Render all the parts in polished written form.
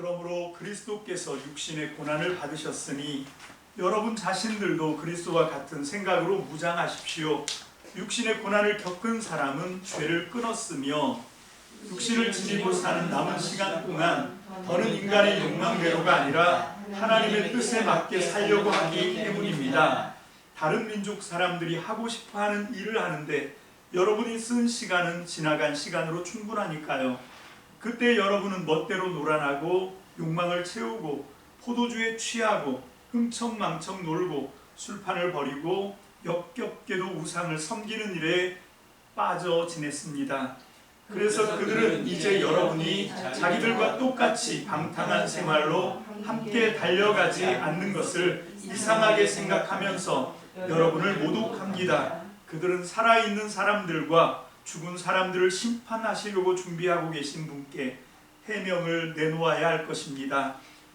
그러므로 그리스도께서 육신의 고난을 받으셨으니 여러분 자신들도 그리스도와 같은 생각으로 무장하십시오. 육신의 고난을 겪은 사람은 죄를 끊었으며 육신을 지니고 사는 남은 시간 동안 더는 인간의 욕망대로가 아니라 하나님의 뜻에 맞게 살려고 하기 때문입니다. 다른 민족 사람들이 하고 싶어하는 일을 하는데 여러분이 쓴 시간은 지나간 시간으로 충분하니까요. 그때 여러분은 멋대로 놀아나고 욕망을 채우고 포도주에 취하고 흥청망청 놀고 술판을 벌이고 역겹게도 우상을 섬기는 일에 빠져 지냈습니다. 그래서 그들은 이제 여러분이 자기들과 똑같이 방탕한 생활로 함께 달려가지 않는 것을 이상하게 생각하면서 여러분을 모독합니다. 그들은 살아있는 사람들과 죽은 사람들을 심판하시려고 준비하고 계신 분께 해명을 내놓아야 할 것입니다.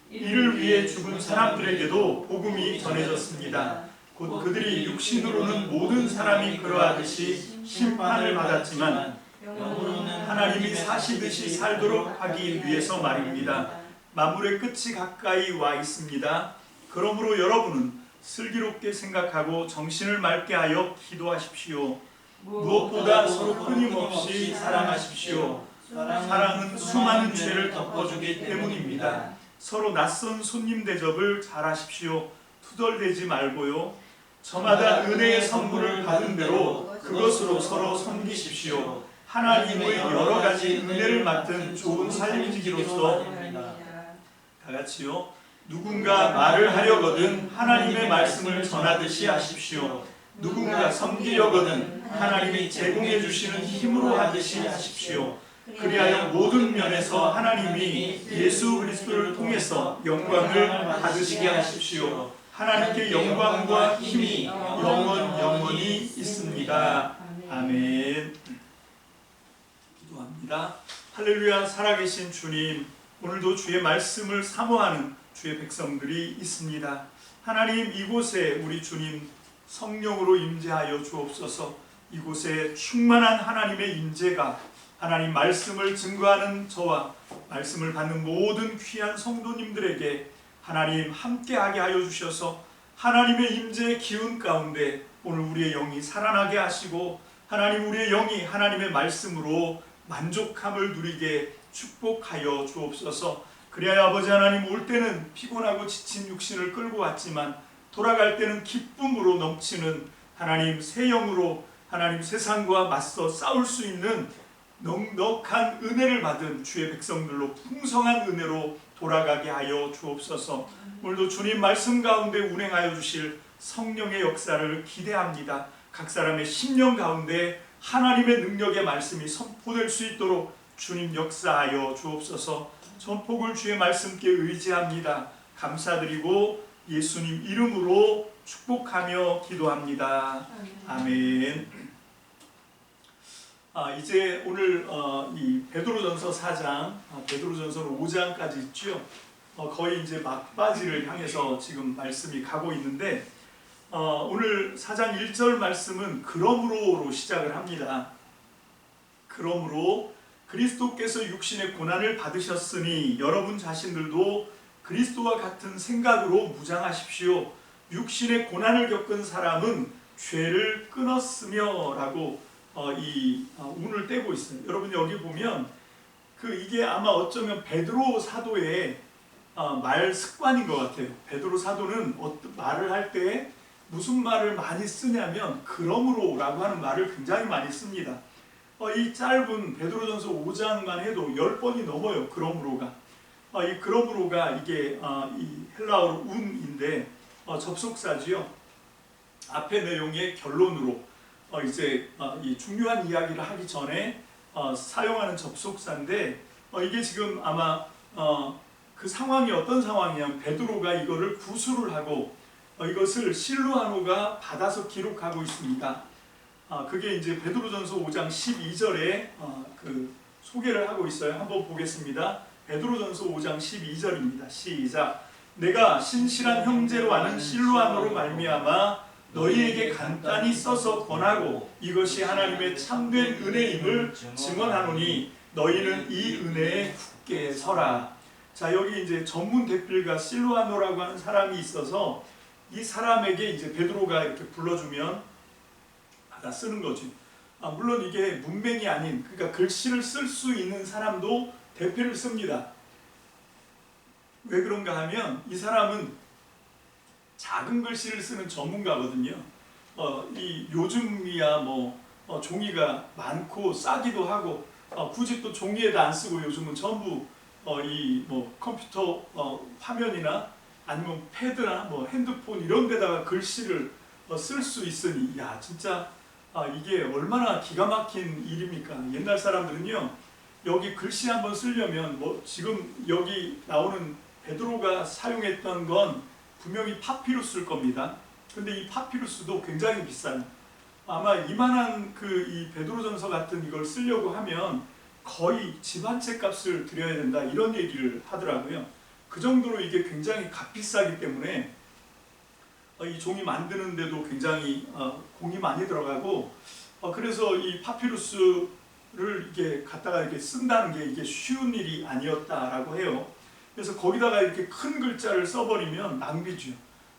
이를 위해 죽은 사람들에게도 복음이 전해졌습니다. 곧 그들이 육신으로는 모든 사람이 그러하듯이 심판을 받았지만 영으로는 하나님이 사시듯이 살도록 하기 위해서 말입니다. 만물의 끝이 가까이 와 있습니다. 그러므로 여러분은 슬기롭게 생각하고 정신을 맑게 하여 기도하십시오. 무엇보다 서로 끊임없이 사랑하십시오. 사랑은 수많은 죄를 덮어주기 때문입니다. 서로 낯선 손님 대접을 잘하십시오. 투덜대지 말고요. 저마다 은혜의 선물을 받은 대로 그것으로 서로 섬기십시오. 하나님의 여러 가지 은혜를 맡은 좋은 삶이기로서 다 같이요. 누군가 말을 하려거든 하나님의 말씀을 전하듯이 하십시오. 누군가 섬기려거든 하나님이 제공해 주시는 힘으로 하듯이 하십시오. 그리하여 모든 면에서 하나님이 예수 그리스도를 통해서 영광을 받으시게 하십시오. 하나님께 영광과 힘이 영원히 있습니다. 아멘. 기도합니다. 할렐루야. 살아계신 주님, 오늘도 주의 말씀을 사모하는 주의 백성들이 있습니다. 하나님, 이곳에 우리 주님 성령으로 임재하여 주옵소서. 이곳에 충만한 하나님의 임재가 하나님 말씀을 증거하는 저와 말씀을 받는 모든 귀한 성도님들에게 하나님 함께하게 하여 주셔서 하나님의 임재의 기운 가운데 오늘 우리의 영이 살아나게 하시고 하나님 우리의 영이 하나님의 말씀으로 만족함을 누리게 축복하여 주옵소서. 그리하여 아버지 하나님, 올 때는 피곤하고 지친 육신을 끌고 왔지만 돌아갈 때는 기쁨으로 넘치는 하나님 새 영으로 하나님 세상과 맞서 싸울 수 있는 넉넉한 은혜를 받은 주의 백성들로 풍성한 은혜로 돌아가게 하여 주옵소서. 오늘도 주님 말씀 가운데 운행하여 주실 성령의 역사를 기대합니다. 각 사람의 심령 가운데 하나님의 능력의 말씀이 선포될 수 있도록 주님 역사하여 주옵소서. 전폭을 주의 말씀께 의지합니다. 감사드리고 예수님 이름으로 축복하며 기도합니다. 아멘. 이제 오늘 이 베드로전서 4장, 베드로전서 5장까지 있죠. 거의 이제 막바지를 향해서 지금 말씀이 가고 있는데 오늘 4장 1절 말씀은 그러므로로 시작을 합니다. 그러므로 그리스도께서 육신의 고난을 받으셨으니 여러분 자신들도 그리스도와 같은 생각으로 무장하십시오. 육신의 고난을 겪은 사람은 죄를 끊었으며 라고 이 운을 떼고 있어요. 여러분 여기 보면 이게 아마 어쩌면 베드로 사도의 말 습관인 것 같아요. 베드로 사도는 말을 할 때 무슨 말을 많이 쓰냐면 그러므로 라고 하는 말을 굉장히 많이 씁니다. 이 짧은 베드로전서 5장만 해도 10번이 넘어요. 그러므로가. 이 그러므로가 이게 이 헬라어로 운인데 접속사지요. 앞의 내용의 결론으로 이제 이 중요한 이야기를 하기 전에 사용하는 접속사인데 이게 지금 아마 그 상황이 어떤 상황이냐면 베드로가 이거를 구술을 하고 이것을 실루아노가 받아서 기록하고 있습니다. 그게 이제 베드로전서 5장 12절에 그 소개를 하고 있어요. 한번 보겠습니다. 베드로전서 5장 12절입니다. 시작. 내가 신실한 형제로 아는 실루아노로 말미암아 너희에게 간단히 써서 권하고 이것이 하나님의 참된 은혜임을 증언하노니 너희는 이 은혜에 굳게 서라. 자, 여기 이제 전문 대필가 실루아노라고 하는 사람이 있어서 이 사람에게 이제 베드로가 이렇게 불러주면 받아 쓰는 거지. 물론 이게 문맹이 아닌, 그러니까 글씨를 쓸 수 있는 사람도 대필을 씁니다. 왜 그런가 하면 이 사람은 작은 글씨를 쓰는 전문가거든요. 이 요즘이야 종이가 많고 싸기도 하고 굳이 또 종이에다 안 쓰고 요즘은 전부 이 컴퓨터 화면이나 아니면 패드나 핸드폰 이런 데다가 글씨를 쓸 수 있으니 야 진짜 이게 얼마나 기가 막힌 일입니까? 옛날 사람들은요 여기 글씨 한번 쓰려면 지금 여기 나오는 베드로가 사용했던 건 분명히 파피루스일 겁니다. 근데 이 파피루스도 굉장히 비싸요. 아마 이만한 이 베드로전서 같은 이걸 쓰려고 하면 거의 집 한 채 값을 드려야 된다 이런 얘기를 하더라고요. 그 정도로 이게 굉장히 값비싸기 때문에 이 종이 만드는데도 굉장히 공이 많이 들어가고 그래서 이 파피루스를 이게 갖다가 이렇게 쓴다는 게 이게 쉬운 일이 아니었다라고 해요. 그래서 거기다가 이렇게 큰 글자를 써버리면 낭비죠.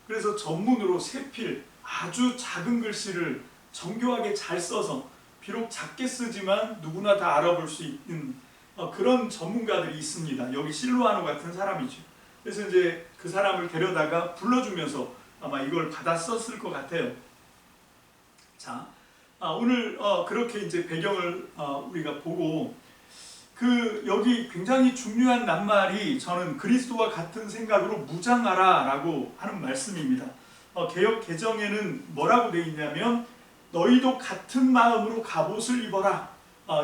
그래서 전문으로 세필 아주 작은 글씨를 정교하게 잘 써서 비록 작게 쓰지만 누구나 다 알아볼 수 있는 그런 전문가들이 있습니다. 여기 실루아노 같은 사람이죠. 그래서 이제 그 사람을 데려다가 불러주면서 아마 이걸 받아 썼을 것 같아요. 자, 오늘 그렇게 이제 배경을 우리가 보고 여기 굉장히 중요한 낱말이 저는 그리스도와 같은 생각으로 무장하라 라고 하는 말씀입니다. 개역 개정에는 뭐라고 되어 있냐면 너희도 같은 마음으로 갑옷을 입어라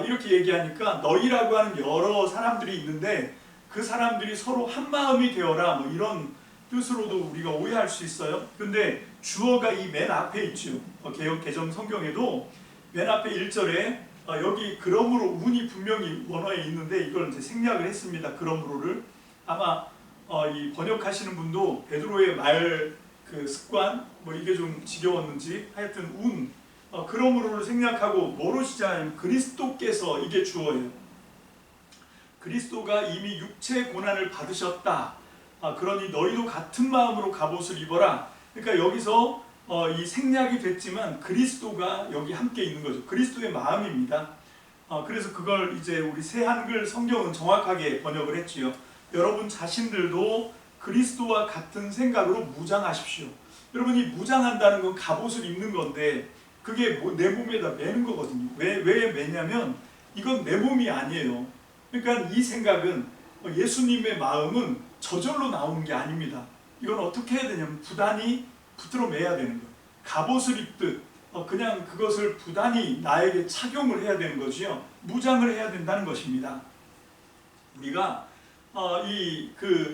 이렇게 얘기하니까 너희라고 하는 여러 사람들이 있는데 그 사람들이 서로 한 마음이 되어라 이런 뜻으로도 우리가 오해할 수 있어요. 근데 주어가 이 맨 앞에 있죠. 개역 개정 성경에도 맨 앞에 1절에 여기 그러므로 운이 분명히 원어에 있는데 이걸 이제 생략을 했습니다. 그러므로를 아마 이 번역하시는 분도 베드로의 말 습관 이게 좀 지겨웠는지 하여튼 그러므로를 생략하고 뭐로 시작하냐면 그리스도께서 이게 주어예요. 그리스도가 이미 육체의 고난을 받으셨다. 그러니 너희도 같은 마음으로 갑옷을 입어라. 그러니까 여기서 이 생략이 됐지만 그리스도가 여기 함께 있는 거죠. 그리스도의 마음입니다. 그래서 그걸 이제 우리 새 한글 성경은 정확하게 번역을 했지요. 여러분 자신들도 그리스도와 같은 생각으로 무장하십시오. 여러분이 무장한다는 건 갑옷을 입는 건데 그게 내 몸에다 매는 거거든요. 왜 매냐면 이건 내 몸이 아니에요. 그러니까 이 생각은 예수님의 마음은 저절로 나오는 게 아닙니다. 이건 어떻게 해야 되냐면 부단히 붙들어 매야 되는 거예요. 갑옷을 입듯 그냥 그것을 부단히 나에게 착용을 해야 되는 거지요. 무장을 해야 된다는 것입니다. 우리가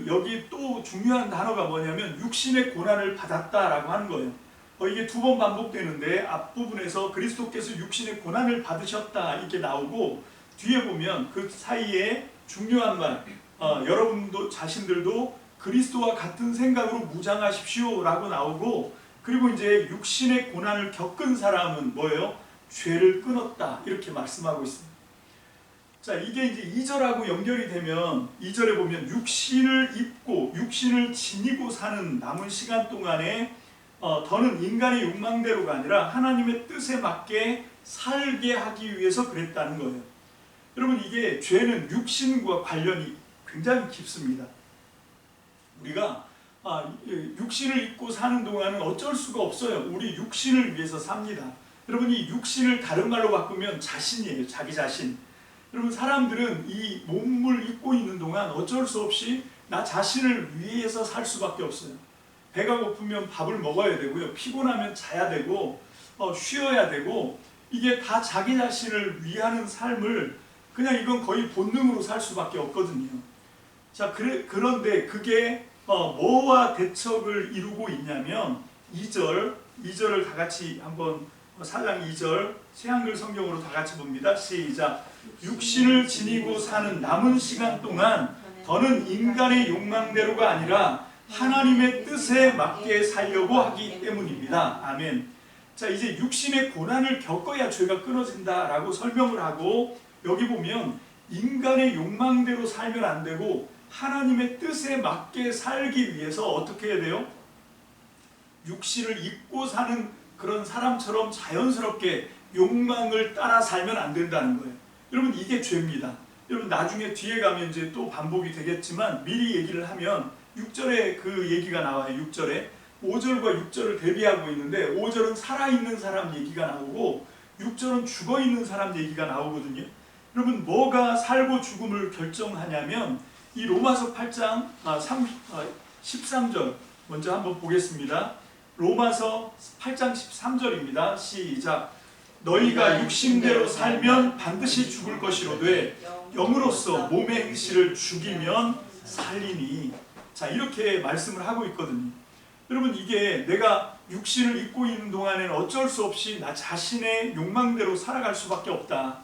여기 또 중요한 단어가 뭐냐면 육신의 고난을 받았다라고 하는 거예요. 이게 2번 반복되는데 앞부분에서 그리스도께서 육신의 고난을 받으셨다 이렇게 나오고 뒤에 보면 그 사이에 중요한 말 여러분도 자신들도 그리스도와 같은 생각으로 무장하십시오 라고 나오고 그리고 이제 육신의 고난을 겪은 사람은 뭐예요? 죄를 끊었다 이렇게 말씀하고 있습니다. 자, 이게 이제 2절하고 연결이 되면 2절에 보면 육신을 입고 육신을 지니고 사는 남은 시간 동안에 더는 인간의 욕망대로가 아니라 하나님의 뜻에 맞게 살게 하기 위해서 그랬다는 거예요. 여러분 이게 죄는 육신과 관련이 굉장히 깊습니다. 우리가 육신을 입고 사는 동안은 어쩔 수가 없어요. 우리 육신을 위해서 삽니다. 여러분 이 육신을 다른 말로 바꾸면 자신이에요. 자기 자신. 여러분 사람들은 이 몸을 입고 있는 동안 어쩔 수 없이 나 자신을 위해서 살 수밖에 없어요. 배가 고프면 밥을 먹어야 되고요. 피곤하면 자야 되고 쉬어야 되고 이게 다 자기 자신을 위하는 삶을 그냥 이건 거의 본능으로 살 수밖에 없거든요. 자, 그런데 그게 뭐와 대척을 이루고 있냐면 2절을 다 같이 한번 4장 2절 새한글 성경으로 다 같이 봅니다. 시작. 육신을 지니고 사는 남은 시간 동안 더는 인간의 욕망대로가 아니라 하나님의 뜻에 맞게 살려고 하기 때문입니다. 아멘. 자, 이제 육신의 고난을 겪어야 죄가 끊어진다라고 설명을 하고 여기 보면 인간의 욕망대로 살면 안 되고 하나님의 뜻에 맞게 살기 위해서 어떻게 해야 돼요? 육신을 입고 사는 그런 사람처럼 자연스럽게 욕망을 따라 살면 안 된다는 거예요. 여러분, 이게 죄입니다. 여러분, 나중에 뒤에 가면 이제 또 반복이 되겠지만 미리 얘기를 하면 6절에 그 얘기가 나와요. 6절에 5절과 6절을 대비하고 있는데 5절은 살아있는 사람 얘기가 나오고 6절은 죽어있는 사람 얘기가 나오거든요. 여러분, 뭐가 살고 죽음을 결정하냐면 이 로마서 8장 13절 먼저 한번 보겠습니다. 로마서 8장 13절입니다. 시작. 너희가 육신대로 살면 반드시 죽을 것이로되 영으로서 몸의 행실을 죽이면 살리니. 자, 이렇게 말씀을 하고 있거든요. 여러분, 이게 내가 육신을 입고 있는 동안에는 어쩔 수 없이 나 자신의 욕망대로 살아갈 수밖에 없다.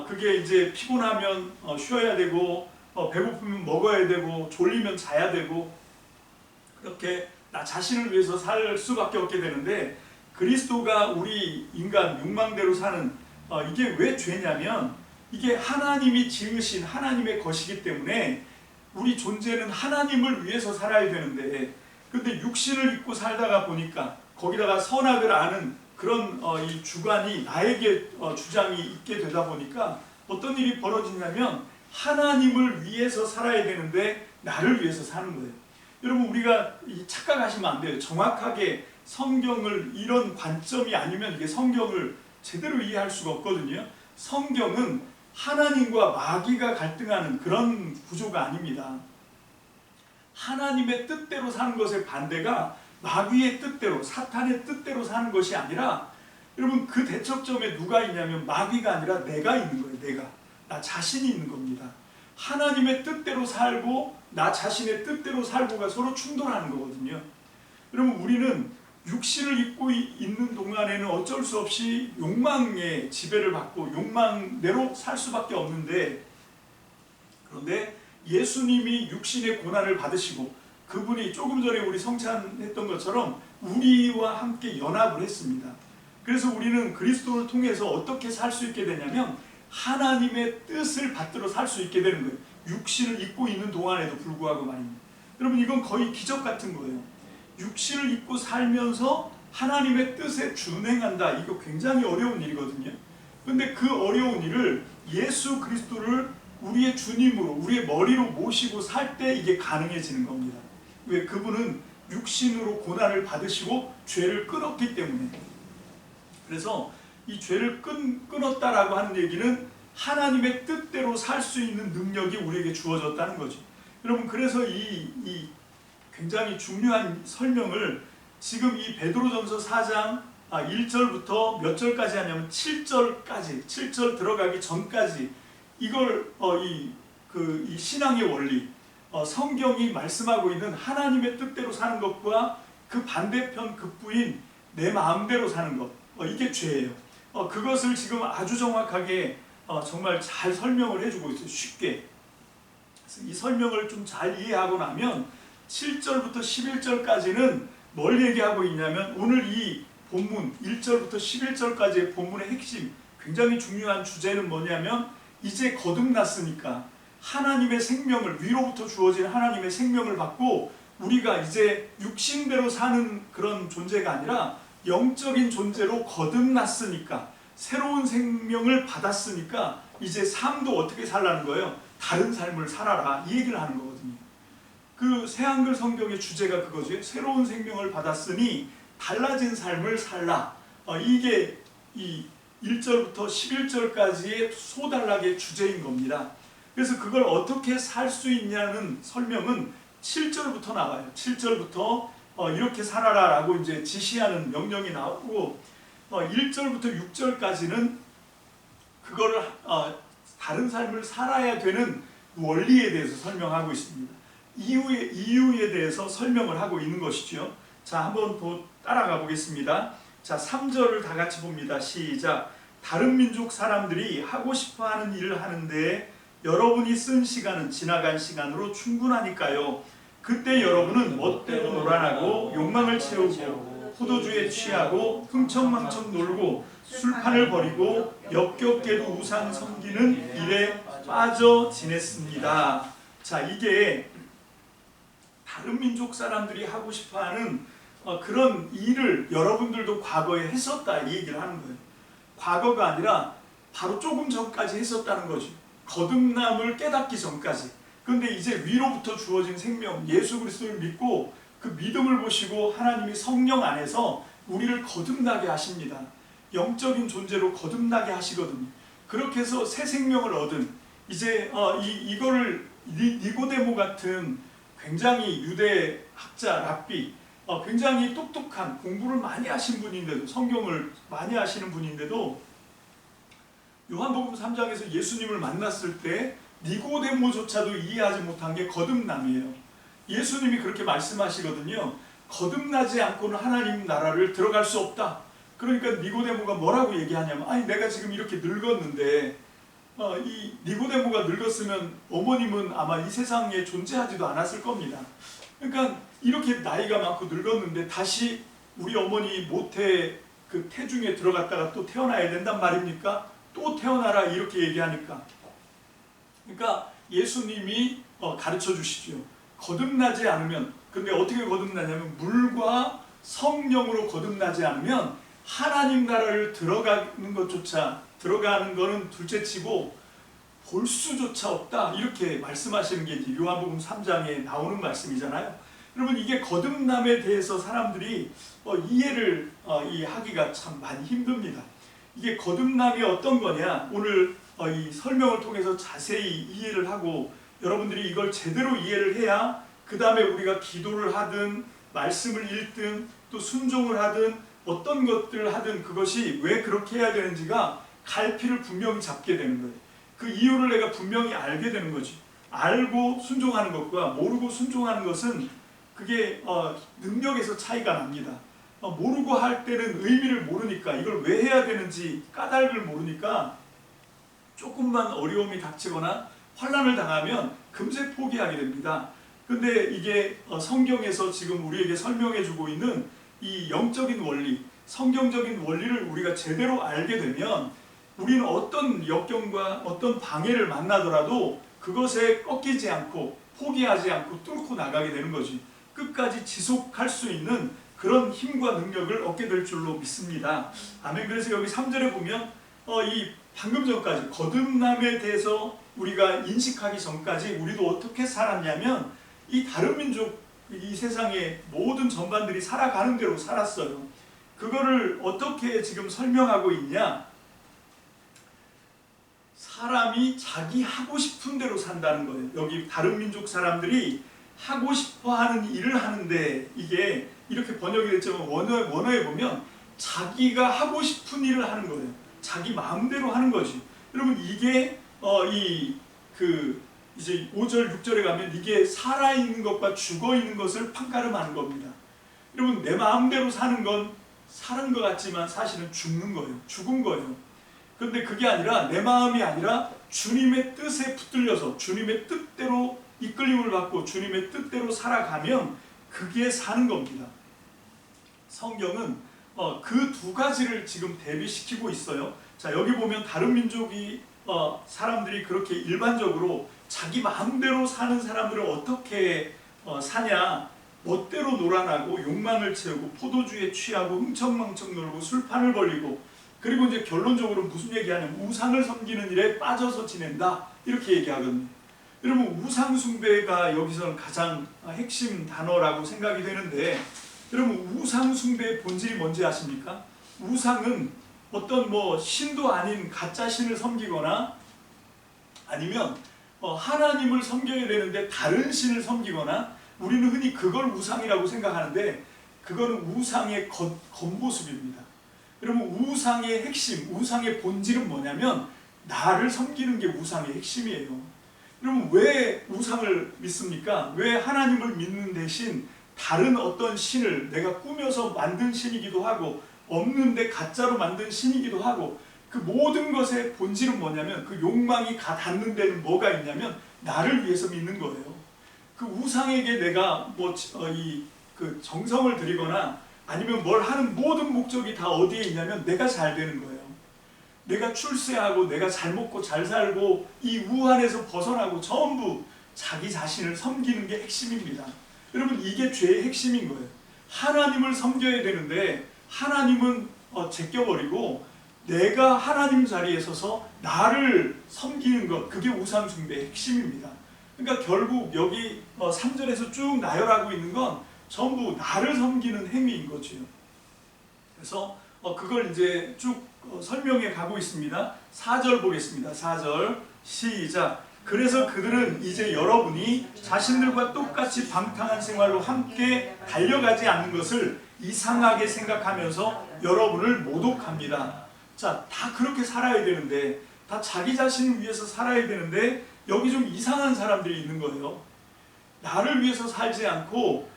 그게 이제 피곤하면 쉬어야 되고 배고프면 먹어야 되고 졸리면 자야 되고 그렇게 나 자신을 위해서 살 수밖에 없게 되는데, 그리스도가 우리 인간 욕망대로 사는 이게 왜 죄냐면 이게 하나님이 지으신 하나님의 것이기 때문에 우리 존재는 하나님을 위해서 살아야 되는데, 근데 육신을 입고 살다가 보니까 거기다가 선악을 아는 그런 이 주관이 나에게 주장이 있게 되다 보니까 어떤 일이 벌어지냐면 하나님을 위해서 살아야 되는데 나를 위해서 사는 거예요. 여러분, 우리가 착각하시면 안 돼요. 정확하게 성경을 이런 관점이 아니면 이게 성경을 제대로 이해할 수가 없거든요. 성경은 하나님과 마귀가 갈등하는 그런 구조가 아닙니다. 하나님의 뜻대로 사는 것의 반대가 마귀의 뜻대로, 사탄의 뜻대로 사는 것이 아니라, 여러분, 그 대척점에 누가 있냐면 마귀가 아니라 내가 있는 거예요. 나 자신이 있는 겁니다. 하나님의 뜻대로 살고 나 자신의 뜻대로 살고가 서로 충돌하는 거거든요. 여러분, 우리는 육신을 입고 있는 동안에는 어쩔 수 없이 욕망의 지배를 받고 욕망대로 살 수밖에 없는데, 그런데 예수님이 육신의 고난을 받으시고 그분이 조금 전에 우리 성찬했던 것처럼 우리와 함께 연합을 했습니다. 그래서 우리는 그리스도를 통해서 어떻게 살 수 있게 되냐면 하나님의 뜻을 받들어 살 수 있게 되는 거예요. 육신을 입고 있는 동안에도 불구하고 말입니다. 여러분, 이건 거의 기적 같은 거예요. 육신을 입고 살면서 하나님의 뜻에 준행한다. 이거 굉장히 어려운 일이거든요. 근데 그 어려운 일을 예수 그리스도를 우리의 주님으로, 우리의 머리로 모시고 살 때 이게 가능해지는 겁니다. 왜? 그분은 육신으로 고난을 받으시고 죄를 끊었기 때문에. 그래서 이 죄를 끊었다라고 하는 얘기는 하나님의 뜻대로 살 수 있는 능력이 우리에게 주어졌다는 거죠. 여러분, 그래서 이 굉장히 중요한 설명을 지금 이 베드로전서 4장 1절부터 몇 절까지 하냐면 7절까지, 7절 들어가기 전까지 이걸 이 신앙의 원리, 성경이 말씀하고 있는 하나님의 뜻대로 사는 것과 그 반대편 극부인 내 마음대로 사는 것, 이게 죄예요. 그것을 지금 아주 정확하게 정말 잘 설명을 해주고 있어요. 쉽게. 그래서 이 설명을 좀 잘 이해하고 나면 7절부터 11절까지는 뭘 얘기하고 있냐면 오늘 이 본문 1절부터 11절까지의 본문의 핵심, 굉장히 중요한 주제는 뭐냐면 이제 거듭났으니까 하나님의 생명을, 위로부터 주어진 하나님의 생명을 받고 우리가 이제 육신대로 사는 그런 존재가 아니라 영적인 존재로 거듭났으니까, 새로운 생명을 받았으니까 이제 삶도 어떻게 살라는 거예요? 다른 삶을 살아라, 이 얘기를 하는 거거든요. 그 새한글 성경의 주제가 그거죠. 새로운 생명을 받았으니 달라진 삶을 살라. 이게 이 1절부터 11절까지의 소단락의 주제인 겁니다. 그래서 그걸 어떻게 살 수 있냐는 설명은 7절부터 나와요. 7절부터 이렇게 살아라 라고 이제 지시하는 명령이 나오고 1절부터 6절까지는 그거를 다른 삶을 살아야 되는 원리에 대해서 설명하고 있습니다. 이유에 대해서 설명을 하고 있는 것이죠. 자, 한번 더 따라가 보겠습니다. 자, 3절을 다 같이 봅니다. 시작. 다른 민족 사람들이 하고 싶어하는 일을 하는데 여러분이 쓴 시간은 지나간 시간으로 충분하니까요. 그때 여러분은 멋대로 놀아나고 욕망을 채우고 포도주에 취하고 흥청망청 놀고 술판을 버리고 역겹게도 우상 섬기는 일에 빠져 지냈습니다. 자, 이게 다른 민족 사람들이 하고 싶어하는 그런 일을 여러분들도 과거에 했었다 이 얘기를 하는 거예요. 과거가 아니라 바로 조금 전까지 했었다는 거죠. 거듭남을 깨닫기 전까지. 그런데 이제 위로부터 주어진 생명 예수 그리스도를 믿고 그 믿음을 보시고 하나님이 성령 안에서 우리를 거듭나게 하십니다. 영적인 존재로 거듭나게 하시거든요. 그렇게 해서 새 생명을 얻은 이제 이거를 니고데모 같은 굉장히 유대 학자 랍비 굉장히 똑똑한 공부를 많이 하신 분인데도 성경을 많이 하시는 분인데도 요한복음 3장에서 예수님을 만났을 때 니고데모조차도 이해하지 못한 게 거듭남이에요. 예수님이 그렇게 말씀하시거든요. 거듭나지 않고는 하나님 나라를 들어갈 수 없다. 그러니까 니고데모가 뭐라고 얘기하냐면 아니 내가 지금 이렇게 늙었는데 이 니고데모가 늙었으면 어머님은 아마 이 세상에 존재하지도 않았을 겁니다. 그러니까 이렇게 나이가 많고 늙었는데 다시 우리 어머니 모태 그 태중에 들어갔다가 또 태어나야 된단 말입니까? 또 태어나라 이렇게 얘기하니까 그러니까 예수님이 가르쳐 주시죠. 거듭나지 않으면 근데 어떻게 거듭나냐면 물과 성령으로 거듭나지 않으면 하나님 나라를 들어가는 것조차 들어가는 거는 둘째치고 볼 수조차 없다 이렇게 말씀하시는 게 요한복음 3장에 나오는 말씀이잖아요. 여러분 이게 거듭남에 대해서 사람들이 이해를 하기가 참 많이 힘듭니다. 이게 거듭남이 어떤 거냐 오늘 이 설명을 통해서 자세히 이해를 하고 여러분들이 이걸 제대로 이해를 해야 그 다음에 우리가 기도를 하든 말씀을 읽든 또 순종을 하든 어떤 것들을 하든 그것이 왜 그렇게 해야 되는지가 갈피를 분명히 잡게 되는 거예요. 그 이유를 내가 분명히 알게 되는 거지. 알고 순종하는 것과 모르고 순종하는 것은 그게 능력에서 차이가 납니다. 모르고 할 때는 의미를 모르니까 이걸 왜 해야 되는지 까닭을 모르니까 조금만 어려움이 닥치거나 환난을 당하면 금세 포기하게 됩니다. 근데 이게 성경에서 지금 우리에게 설명해 주고 있는 이 영적인 원리, 성경적인 원리를 우리가 제대로 알게 되면 우리는 어떤 역경과 어떤 방해를 만나더라도 그것에 꺾이지 않고 포기하지 않고 뚫고 나가게 되는 거지. 끝까지 지속할 수 있는 그런 힘과 능력을 얻게 될 줄로 믿습니다. 아멘. 그래서 여기 3절에 보면 이 방금 전까지 거듭남에 대해서 우리가 인식하기 전까지 우리도 어떻게 살았냐면 이 다른 민족 이 세상의 모든 전반들이 살아가는 대로 살았어요. 그거를 어떻게 지금 설명하고 있냐? 사람이 자기 하고 싶은 대로 산다는 거예요. 여기 다른 민족 사람들이 하고 싶어 하는 일을 하는데 이게 이렇게 번역이 됐지만 원어에 보면 자기가 하고 싶은 일을 하는 거예요. 자기 마음대로 하는 거지. 여러분 이게 이제 5절 6절에 가면 이게 살아있는 것과 죽어있는 것을 판가름하는 겁니다. 여러분 내 마음대로 사는 건 사는 것 같지만 사실은 죽는 거예요. 죽은 거예요. 그런데 그게 아니라 내 마음이 아니라 주님의 뜻에 붙들려서 주님의 뜻대로 이끌림을 받고 주님의 뜻대로 살아가면 그게 사는 겁니다. 성경은 그 두 가지를 지금 대비시키고 있어요. 자 여기 보면 다른 민족이 사람들이 그렇게 일반적으로 자기 마음대로 사는 사람들은 어떻게 사냐 멋대로 놀아나고 욕망을 채우고 포도주에 취하고 흥청망청 놀고 술판을 벌리고 그리고 이제 결론적으로 무슨 얘기하냐면 우상을 섬기는 일에 빠져서 지낸다 이렇게 얘기하거든요. 여러분 우상 숭배가 여기서는 가장 핵심 단어라고 생각이 되는데 여러분 우상 숭배의 본질이 뭔지 아십니까? 우상은 어떤 신도 아닌 가짜 신을 섬기거나 아니면 하나님을 섬겨야 되는데 다른 신을 섬기거나 우리는 흔히 그걸 우상이라고 생각하는데 그거는 우상의 겉모습입니다. 여러분 우상의 핵심, 우상의 본질은 뭐냐면 나를 섬기는 게 우상의 핵심이에요. 여러분 왜 우상을 믿습니까? 왜 하나님을 믿는 대신 다른 어떤 신을 내가 꾸며서 만든 신이기도 하고 없는데 가짜로 만든 신이기도 하고 그 모든 것의 본질은 뭐냐면 그 욕망이 닿는 데는 뭐가 있냐면 나를 위해서 믿는 거예요. 그 우상에게 내가 그 정성을 들이거나 아니면 뭘 하는 모든 목적이 다 어디에 있냐면 내가 잘 되는 거예요. 내가 출세하고 내가 잘 먹고 잘 살고 이 우한에서 벗어나고 전부 자기 자신을 섬기는 게 핵심입니다. 여러분, 이게 죄의 핵심인 거예요. 하나님을 섬겨야 되는데 하나님은 제껴버리고 내가 하나님 자리에 서서 나를 섬기는 것, 그게 우상 숭배의 핵심입니다. 그러니까 결국 여기 3절에서 쭉 나열하고 있는 건 전부 나를 섬기는 행위인 거죠. 그래서 그걸 이제 쭉 설명해 가고 있습니다. 4절 보겠습니다. 4절 시작. 그래서 그들은 이제 여러분이 자신들과 똑같이 방탕한 생활로 함께 달려가지 않는 것을 이상하게 생각하면서 여러분을 모독합니다. 자, 다 그렇게 살아야 되는데, 다 자기 자신을 위해서 살아야 되는데 여기 좀 이상한 사람들이 있는 거예요. 나를 위해서 살지 않고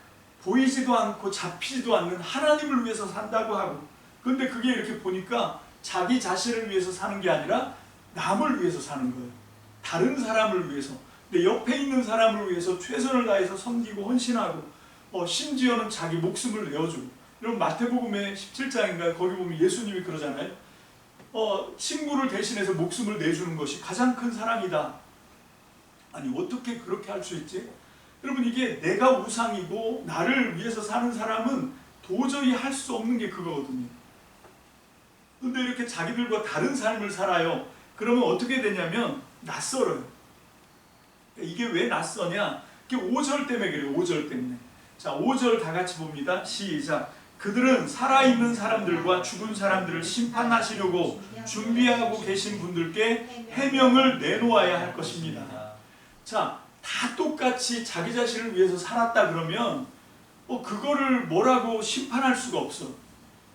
보이지도 않고 잡히지도 않는 하나님을 위해서 산다고 하고, 근데 그게 이렇게 보니까 자기 자신을 위해서 사는 게 아니라 남을 위해서 사는 거예요. 다른 사람을 위해서, 내 옆에 있는 사람을 위해서 최선을 다해서 섬기고 헌신하고, 심지어는 자기 목숨을 내어주고. 여러분, 마태복음의 17장인가 거기 보면 예수님이 그러잖아요. 친구를 대신해서 목숨을 내주는 것이 가장 큰 사랑이다. 아니, 어떻게 그렇게 할 수 있지? 여러분, 이게 내가 우상이고 나를 위해서 사는 사람은 도저히 할 수 없는 게 그거거든요. 근데 이렇게 자기들과 다른 삶을 살아요. 그러면 어떻게 되냐면 낯설어요. 이게 왜 낯서냐? 이게 5절 때문에 그래요. 5절 때문에. 자, 5절 다 같이 봅니다. 시작. 그들은 살아있는 사람들과 죽은 사람들을 심판하시려고 준비하고 계신 분들께 해명을 내놓아야 할 것입니다. 자, 다 똑같이 자기 자신을 위해서 살았다 그러면 그거를 뭐라고 심판할 수가 없어.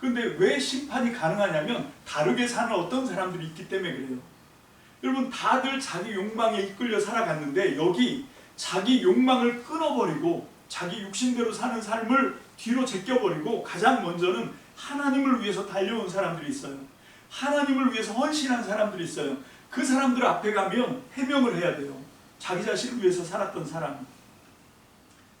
근데 왜 심판이 가능하냐면 다르게 사는 어떤 사람들이 있기 때문에 그래요. 여러분, 다들 자기 욕망에 이끌려 살아갔는데 여기 자기 욕망을 끊어버리고 자기 육신대로 사는 삶을 뒤로 제껴버리고 가장 먼저는 하나님을 위해서 달려온 사람들이 있어요. 하나님을 위해서 헌신한 사람들이 있어요. 그 사람들 앞에 가면 해명을 해야 돼요. 자기 자신을 위해서 살았던 사람.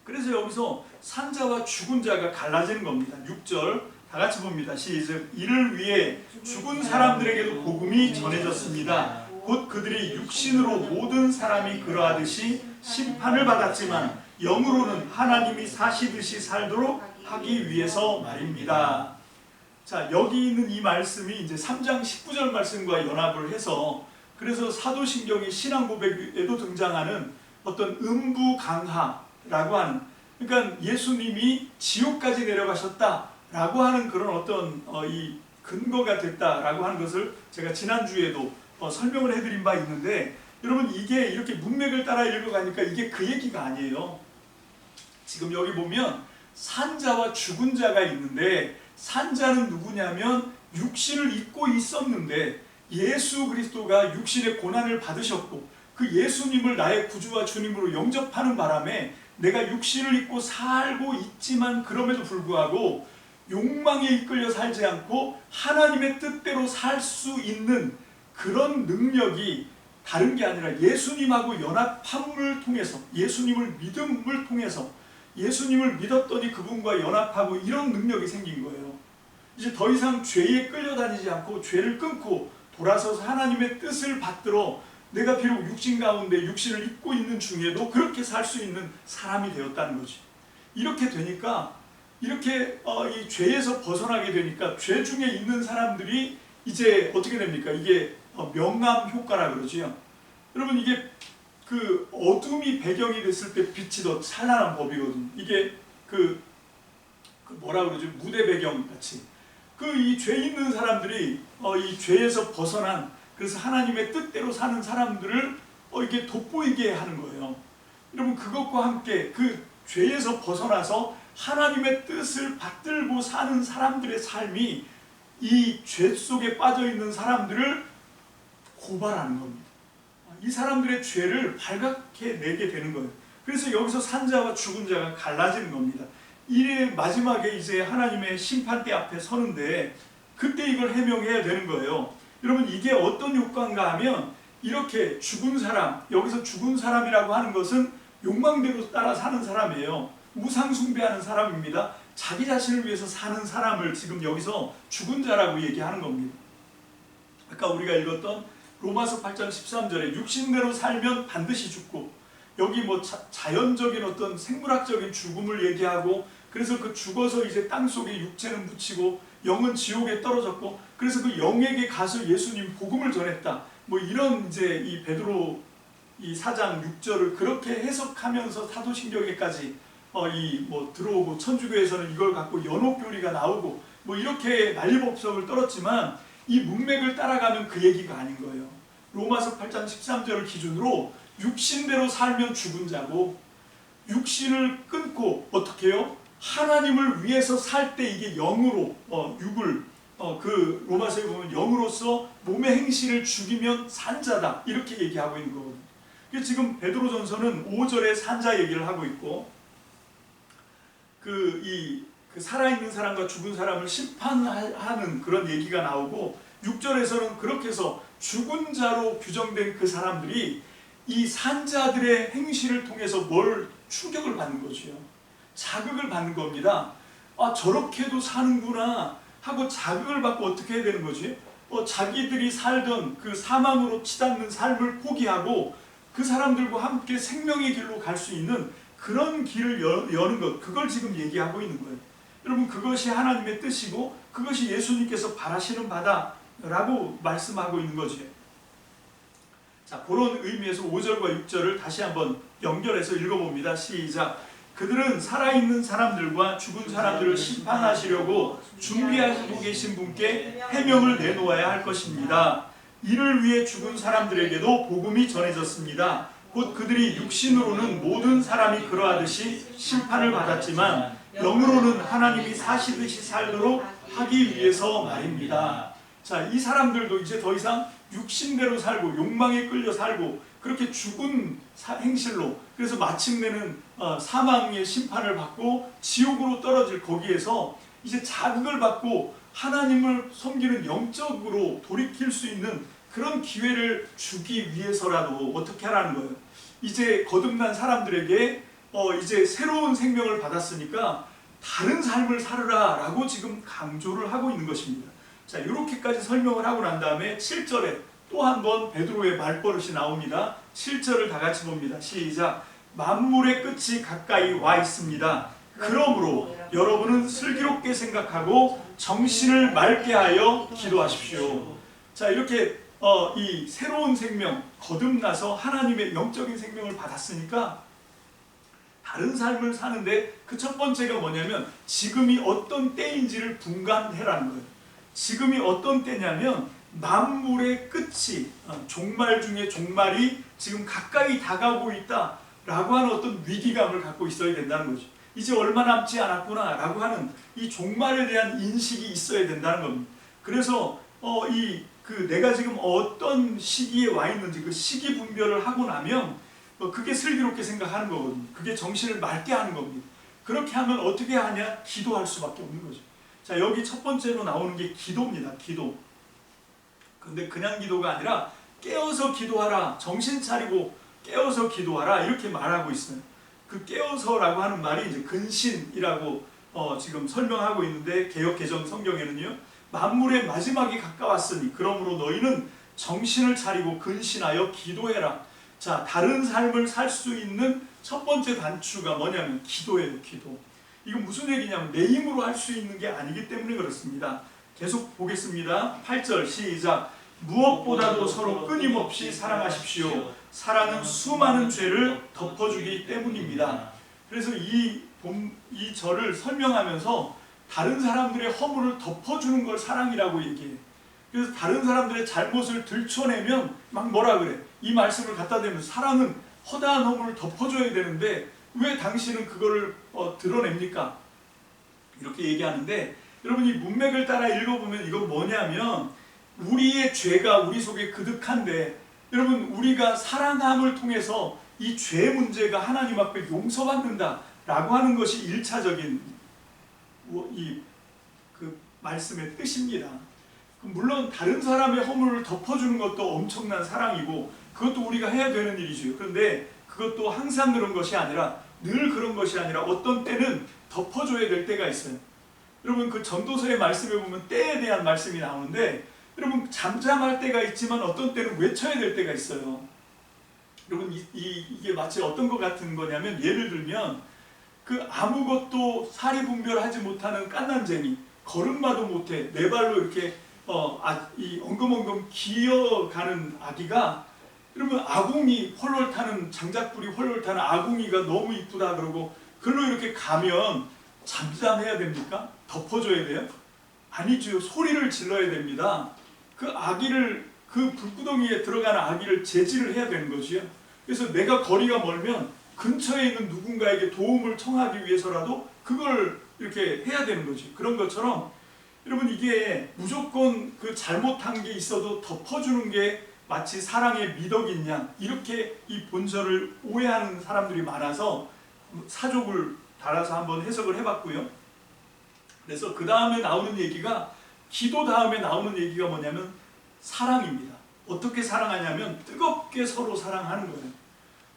그래서 여기서 산자와 죽은 자가 갈라지는 겁니다. 6절 다 같이 봅니다. 시작. 이를 위해 죽은 사람들에게도 복음이 전해졌습니다. 곧 그들이 육신으로 모든 사람이 그러하듯이 심판을 받았지만 영으로는 하나님이 사시듯이 살도록 하기 위해서 말입니다. 자, 여기 있는 이 말씀이 이제 3장 19절 말씀과 연합을 해서, 그래서 사도신경의 신앙고백에도 등장하는 어떤 음부강하라고 하는, 그러니까 예수님이 지옥까지 내려가셨다라고 하는 그런 어떤 이 근거가 됐다라고 하는 것을 제가 지난주에도 설명을 해드린 바 있는데, 여러분, 이게 이렇게 문맥을 따라 읽어가니까 이게 그 얘기가 아니에요. 지금 여기 보면 산자와 죽은 자가 있는데, 산자는 누구냐면 육신을 입고 있었는데 예수 그리스도가 육신의 고난을 받으셨고 그 예수님을 나의 구주와 주님으로 영접하는 바람에 내가 육신을 입고 살고 있지만 그럼에도 불구하고 욕망에 이끌려 살지 않고 하나님의 뜻대로 살 수 있는 그런 능력이 다른 게 아니라 예수님하고 연합함을 통해서, 예수님을 믿음을 통해서, 예수님을 믿었더니 그분과 연합하고 이런 능력이 생긴 거예요. 이제 더 이상 죄에 끌려다니지 않고 죄를 끊고 돌아서서 하나님의 뜻을 받들어 내가 비록 육신 가운데 육신을 입고 있는 중에도 그렇게 살 수 있는 사람이 되었다는 거지. 이렇게 되니까, 이렇게 이 죄에서 벗어나게 되니까 죄 중에 있는 사람들이 이제 어떻게 됩니까? 이게 명암 효과라 그러지요. 여러분, 이게 그 어둠이 배경이 됐을 때 빛이 더 찬란한 법이거든요. 이게 그 뭐라 그러죠? 무대 배경 같이. 이 죄 있는 사람들이 이 죄에서 벗어난, 그래서 하나님의 뜻대로 사는 사람들을 이렇게 돋보이게 하는 거예요. 여러분, 그것과 함께 그 죄에서 벗어나서 하나님의 뜻을 받들고 사는 사람들의 삶이 이 죄 속에 빠져 있는 사람들을 고발하는 겁니다. 이 사람들의 죄를 발각해 내게 되는 거예요. 그래서 여기서 산자와 죽은 자가 갈라지는 겁니다. 이 마지막에 이제 하나님의 심판대 앞에 서는데 그때 이걸 해명해야 되는 거예요. 여러분, 이게 어떤 효과인가 하면, 이렇게 죽은 사람, 여기서 죽은 사람이라고 하는 것은 욕망대로 따라 사는 사람이에요. 우상 숭배하는 사람입니다. 자기 자신을 위해서 사는 사람을 지금 여기서 죽은 자라고 얘기하는 겁니다. 아까 우리가 읽었던 로마서 8장 13절에 육신대로 살면 반드시 죽고 여기 뭐 자연적인 어떤 생물학적인 죽음을 얘기하고, 그래서 그 죽어서 이제 땅 속에 육체는 묻히고 영은 지옥에 떨어졌고, 그래서 그 영에게 가서 예수님 복음을 전했다. 뭐 이런 이제 이 베드로 이 4장 6절을 그렇게 해석하면서 사도신경에까지 이 뭐 들어오고, 천주교에서는 이걸 갖고 연옥교리가 나오고 뭐 이렇게 난리법석을 떨었지만, 이 문맥을 따라가면 그 얘기가 아닌 거예요. 로마서 8장 13절을 기준으로 육신대로 살면 죽은 자고, 육신을 끊고 어떻게 해요? 하나님을 위해서 살 때 이게 영으로 육을 그 로마서에 보면 영으로서 몸의 행실을 죽이면 산 자다, 이렇게 얘기하고 있는 거거든요. 지금 베드로전서는 5절에 산자 얘기를 하고 있고, 그 살아있는 사람과 죽은 사람을 심판하는 그런 얘기가 나오고, 6절에서는 그렇게 해서 죽은 자로 규정된 그 사람들이 이 산자들의 행실을 통해서 뭘 충격을 받는 거죠. 자극을 받는 겁니다. 아, 저렇게도 사는구나 하고 자극을 받고 어떻게 해야 되는 거지? 자기들이 살던 그 사망으로 치닫는 삶을 포기하고 그 사람들과 함께 생명의 길로 갈 수 있는 그런 길을 여는 것, 그걸 지금 얘기하고 있는 거예요. 여러분, 그것이 하나님의 뜻이고 그것이 예수님께서 바라시는 바다라고 말씀하고 있는 거죠. 자, 그런 의미에서 5절과 6절을 다시 한번 연결해서 읽어봅니다. 시작. 그들은 살아있는 사람들과 죽은 사람들을 심판하시려고 준비하고 계신 분께 해명을 내놓아야 할 것입니다. 이를 위해 죽은 사람들에게도 복음이 전해졌습니다. 곧 그들이 육신으로는 모든 사람이 그러하듯이 심판을 받았지만 영으로는 하나님이 사시듯이 살도록 하기 위해서 말입니다. 자, 이 사람들도 이제 더 이상 육신대로 살고 욕망에 끌려 살고 그렇게 죽은 행실로, 그래서 마침내는 사망의 심판을 받고 지옥으로 떨어질 거기에서 이제 자극을 받고 하나님을 섬기는 영적으로 돌이킬 수 있는 그런 기회를 주기 위해서라도 어떻게 하라는 거예요. 이제 거듭난 사람들에게 이제 새로운 생명을 받았으니까 다른 삶을 살으라 라고 지금 강조를 하고 있는 것입니다. 자, 이렇게까지 설명을 하고 난 다음에 7절에 또 한 번 베드로의 말버릇이 나옵니다. 7절을 다 같이 봅니다. 시작. 만물의 끝이 가까이 와 있습니다. 그러므로 여러분은 슬기롭게 생각하고 정신을 맑게 하여 기도하십시오. 자, 이렇게 이 새로운 생명, 거듭나서 하나님의 영적인 생명을 받았으니까 다른 삶을 사는데 그 첫 번째가 뭐냐면 지금이 어떤 때인지를 분간해라는 거예요. 지금이 어떤 때냐면 만물의 끝이, 종말 중에 종말이 지금 가까이 다가오고 있다라고 하는 어떤 위기감을 갖고 있어야 된다는 거죠. 이제 얼마 남지 않았구나 라고 하는 이 종말에 대한 인식이 있어야 된다는 겁니다. 그래서 내가 지금 어떤 시기에 와 있는지 그 시기 분별을 하고 나면 그게 슬기롭게 생각하는 거거든요. 그게 정신을 맑게 하는 겁니다. 그렇게 하면 어떻게 하냐? 기도할 수밖에 없는 거죠. 자, 여기 첫 번째로 나오는 게 기도입니다. 기도. 근데 그냥 기도가 아니라 깨어서 기도하라, 정신 차리고 깨어서 기도하라, 이렇게 말하고 있어요. 그 깨어서라고 하는 말이 이제 근신이라고 지금 설명하고 있는데, 개역 개정 성경에는요, 만물의 마지막이 가까웠으니 그러므로 너희는 정신을 차리고 근신하여 기도해라. 자, 다른 삶을 살 수 있는 첫 번째 단추가 뭐냐면 기도예요. 기도. 이건 무슨 얘기냐면 내 힘으로 할 수 있는 게 아니기 때문에 그렇습니다. 계속 보겠습니다. 8절 시작. 무엇보다도 서로 끊임없이 사랑하십시오. 사랑은 수많은 죄를 덮어주기 때문입니다. 그래서 이 절을 설명하면서 다른 사람들의 허물을 덮어주는 걸 사랑이라고 얘기해요. 그래서 다른 사람들의 잘못을 들춰내면 막 뭐라 그래? 이 말씀을 갖다 대면 사랑은 허다한 허물을 덮어줘야 되는데 왜 당신은 그거를 드러냅니까? 이렇게 얘기하는데, 여러분 이 문맥을 따라 읽어보면 이건 뭐냐면 우리의 죄가 우리 속에 그득한데, 여러분 우리가 사랑함을 통해서 이 죄 문제가 하나님 앞에 용서받는다 라고 하는 것이 1차적인 그 말씀의 뜻입니다. 물론 다른 사람의 허물을 덮어주는 것도 엄청난 사랑이고 그것도 우리가 해야 되는 일이죠. 그런데 그것도 항상 그런 것이 아니라, 늘 그런 것이 아니라 어떤 때는 덮어줘야 될 때가 있어요. 여러분 그 전도서의 말씀에 보면 때에 대한 말씀이 나오는데, 여러분 잠잠할 때가 있지만 어떤 때는 외쳐야 될 때가 있어요. 여러분 이게 마치 어떤 것 같은 거냐면, 예를 들면 그 아무것도 사리분별하지 못하는 깐난쟁이, 걸음마도 못해 네 발로 이렇게 이 엉금엉금 기어가는 아기가, 여러분 아궁이 헐헐 타는, 장작불이 헐헐 타는 아궁이가 너무 이쁘다 그러고 글로 이렇게 가면 잠잠해야 됩니까? 덮어줘야 돼요? 아니죠. 소리를 질러야 됩니다. 그 아기를, 그 불구덩이에 들어가는 아기를 제지를 해야 되는 거지요. 그래서 내가 거리가 멀면 근처에 있는 누군가에게 도움을 청하기 위해서라도 그걸 이렇게 해야 되는 거지. 그런 것처럼 여러분, 이게 무조건 그 잘못한 게 있어도 덮어주는 게 마치 사랑의 미덕인 양, 이렇게 이 본절을 오해하는 사람들이 많아서 사족을 달아서 한번 해석을 해봤고요. 그래서 그 다음에 나오는 얘기가, 기도 다음에 나오는 얘기가 뭐냐면 사랑입니다. 어떻게 사랑하냐면 뜨겁게 서로 사랑하는 거예요.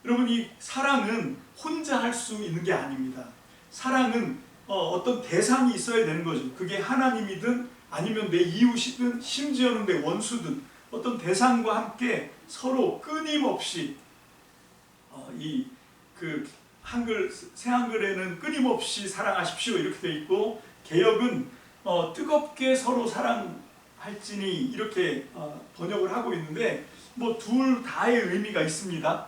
여러분, 이 사랑은 혼자 할 수 있는 게 아닙니다. 사랑은 어떤 대상이 있어야 되는 거죠. 그게 하나님이든 아니면 내 이웃이든 심지어는 내 원수든 어떤 대상과 함께 서로 끊임없이, 새 한글에는 끊임없이 사랑하십시오 이렇게 돼 있고, 개역은 뜨겁게 서로 사랑할지니 이렇게 번역을 하고 있는데, 뭐 둘 다의 의미가 있습니다.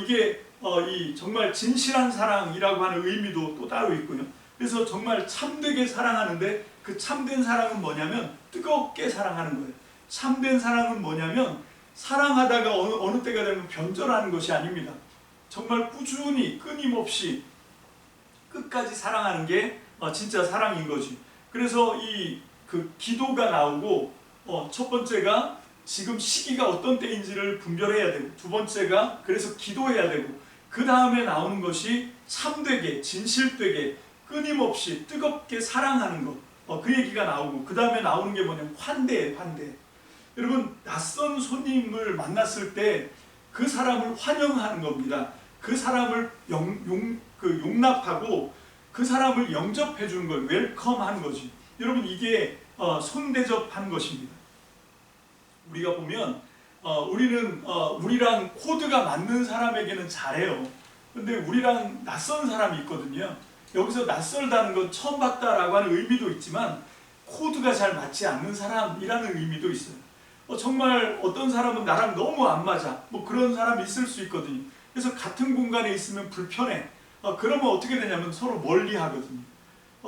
이게 이 정말 진실한 사랑이라고 하는 의미도 또 따로 있고요. 그래서 정말 참되게 사랑하는데, 그 참된 사랑은 뭐냐면 뜨겁게 사랑하는 거예요. 참된 사랑은 뭐냐면 사랑하다가 어느 때가 되면 변절하는 것이 아닙니다. 정말 꾸준히 끊임없이 끝까지 사랑하는 게 진짜 사랑인 거지. 그래서 그 기도가 나오고, 첫 번째가 지금 시기가 어떤 때인지를 분별해야 되고, 두 번째가 그래서 기도해야 되고, 그 다음에 나오는 것이 참되게, 진실되게, 끊임없이 뜨겁게 사랑하는 것, 그 얘기가 나오고, 그 다음에 나오는 게 뭐냐면 환대예요. 환대. 여러분, 낯선 손님을 만났을 때 그 사람을 환영하는 겁니다. 그 사람을 용납하고 그 사람을 영접해 주는 거예요. 웰컴하는 거지. 여러분, 이게 손대접하는 것입니다. 우리가 보면 우리는 우리랑 코드가 맞는 사람에게는 잘해요. 근데 우리랑 낯선 사람이 있거든요. 여기서 낯설다는 건 처음 봤다라고 하는 의미도 있지만 코드가 잘 맞지 않는 사람이라는 의미도 있어요. 정말 어떤 사람은 나랑 너무 안 맞아, 뭐 그런 사람이 있을 수 있거든요. 그래서 같은 공간에 있으면 불편해. 그러면 어떻게 되냐면 서로 멀리 하거든요.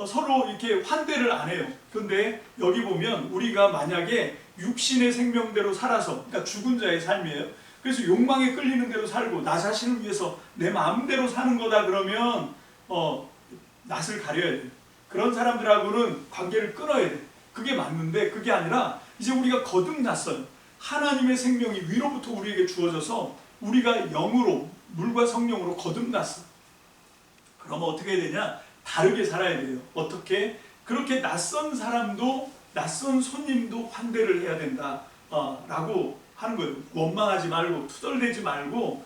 서로 이렇게 환대를 안 해요. 그런데 여기 보면 우리가 만약에 육신의 생명대로 살아서, 그러니까 죽은 자의 삶이에요. 그래서 욕망에 끌리는 대로 살고 나 자신을 위해서 내 마음대로 사는 거다 그러면 낯을 가려야 돼요. 그런 사람들하고는 관계를 끊어야 돼. 그게 맞는데, 그게 아니라 이제 우리가 거듭났어요. 하나님의 생명이 위로부터 우리에게 주어져서 우리가 영으로, 물과 성령으로 거듭났어. 그러면 어떻게 해야 되냐? 다르게 살아야 돼요. 어떻게? 그렇게 낯선 사람도, 낯선 손님도 환대를 해야 된다 라고 하는 거예요. 원망하지 말고, 투덜대지 말고,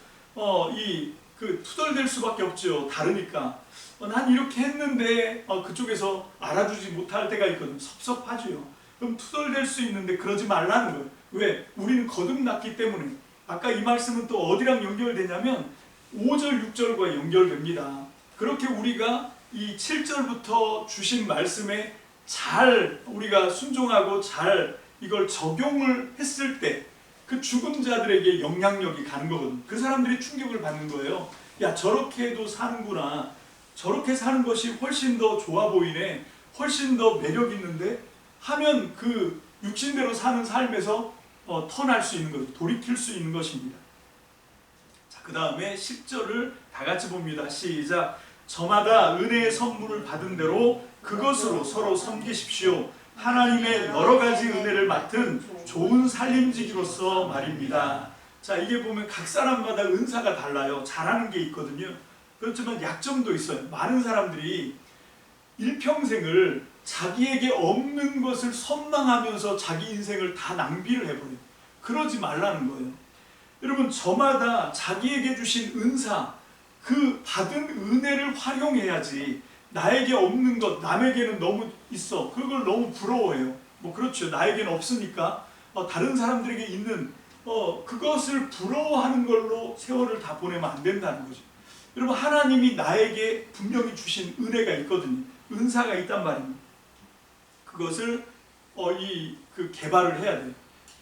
투덜댈 수밖에 없죠. 다르니까. 난 이렇게 했는데 그쪽에서 알아주지 못할 때가 있거든요. 섭섭하죠. 그럼 투덜댈 수 있는데 그러지 말라는 거예요. 왜? 우리는 거듭났기 때문에. 아까 이 말씀은 또 어디랑 연결되냐면 5절, 6절과 연결됩니다. 그렇게 우리가 이 7절부터 주신 말씀에 잘 우리가 순종하고 잘 이걸 적용을 했을 때 그 죽은 자들에게 영향력이 가는 거거든요. 그 사람들이 충격을 받는 거예요. 야, 저렇게도 사는구나. 저렇게 사는 것이 훨씬 더 좋아 보이네. 훨씬 더 매력 있는데 하면 그 육신대로 사는 삶에서 턴할 수 있는 거죠. 돌이킬 수 있는 것입니다. 자, 그 다음에 10절을 다 같이 봅니다. 시작. 저마다 은혜의 선물을 받은 대로 그것으로 서로 섬기십시오. 하나님의 여러 가지 은혜를 맡은 좋은 살림지기로서 말입니다. 자, 이게 보면 각 사람마다 은사가 달라요. 잘하는 게 있거든요. 그렇지만 약점도 있어요. 많은 사람들이 일평생을 자기에게 없는 것을 선망하면서 자기 인생을 다 낭비를 해버려요. 그러지 말라는 거예요. 여러분, 저마다 자기에게 주신 은사, 그 받은 은혜를 활용해야지. 나에게 없는 것, 남에게는 너무 있어. 그걸 너무 부러워해요. 뭐 그렇죠. 나에게는 없으니까 다른 사람들에게 있는 그것을 부러워하는 걸로 세월을 다 보내면 안 된다는 거죠. 여러분, 하나님이 나에게 분명히 주신 은혜가 있거든요. 은사가 있단 말입니다. 그것을 개발을 해야 돼요.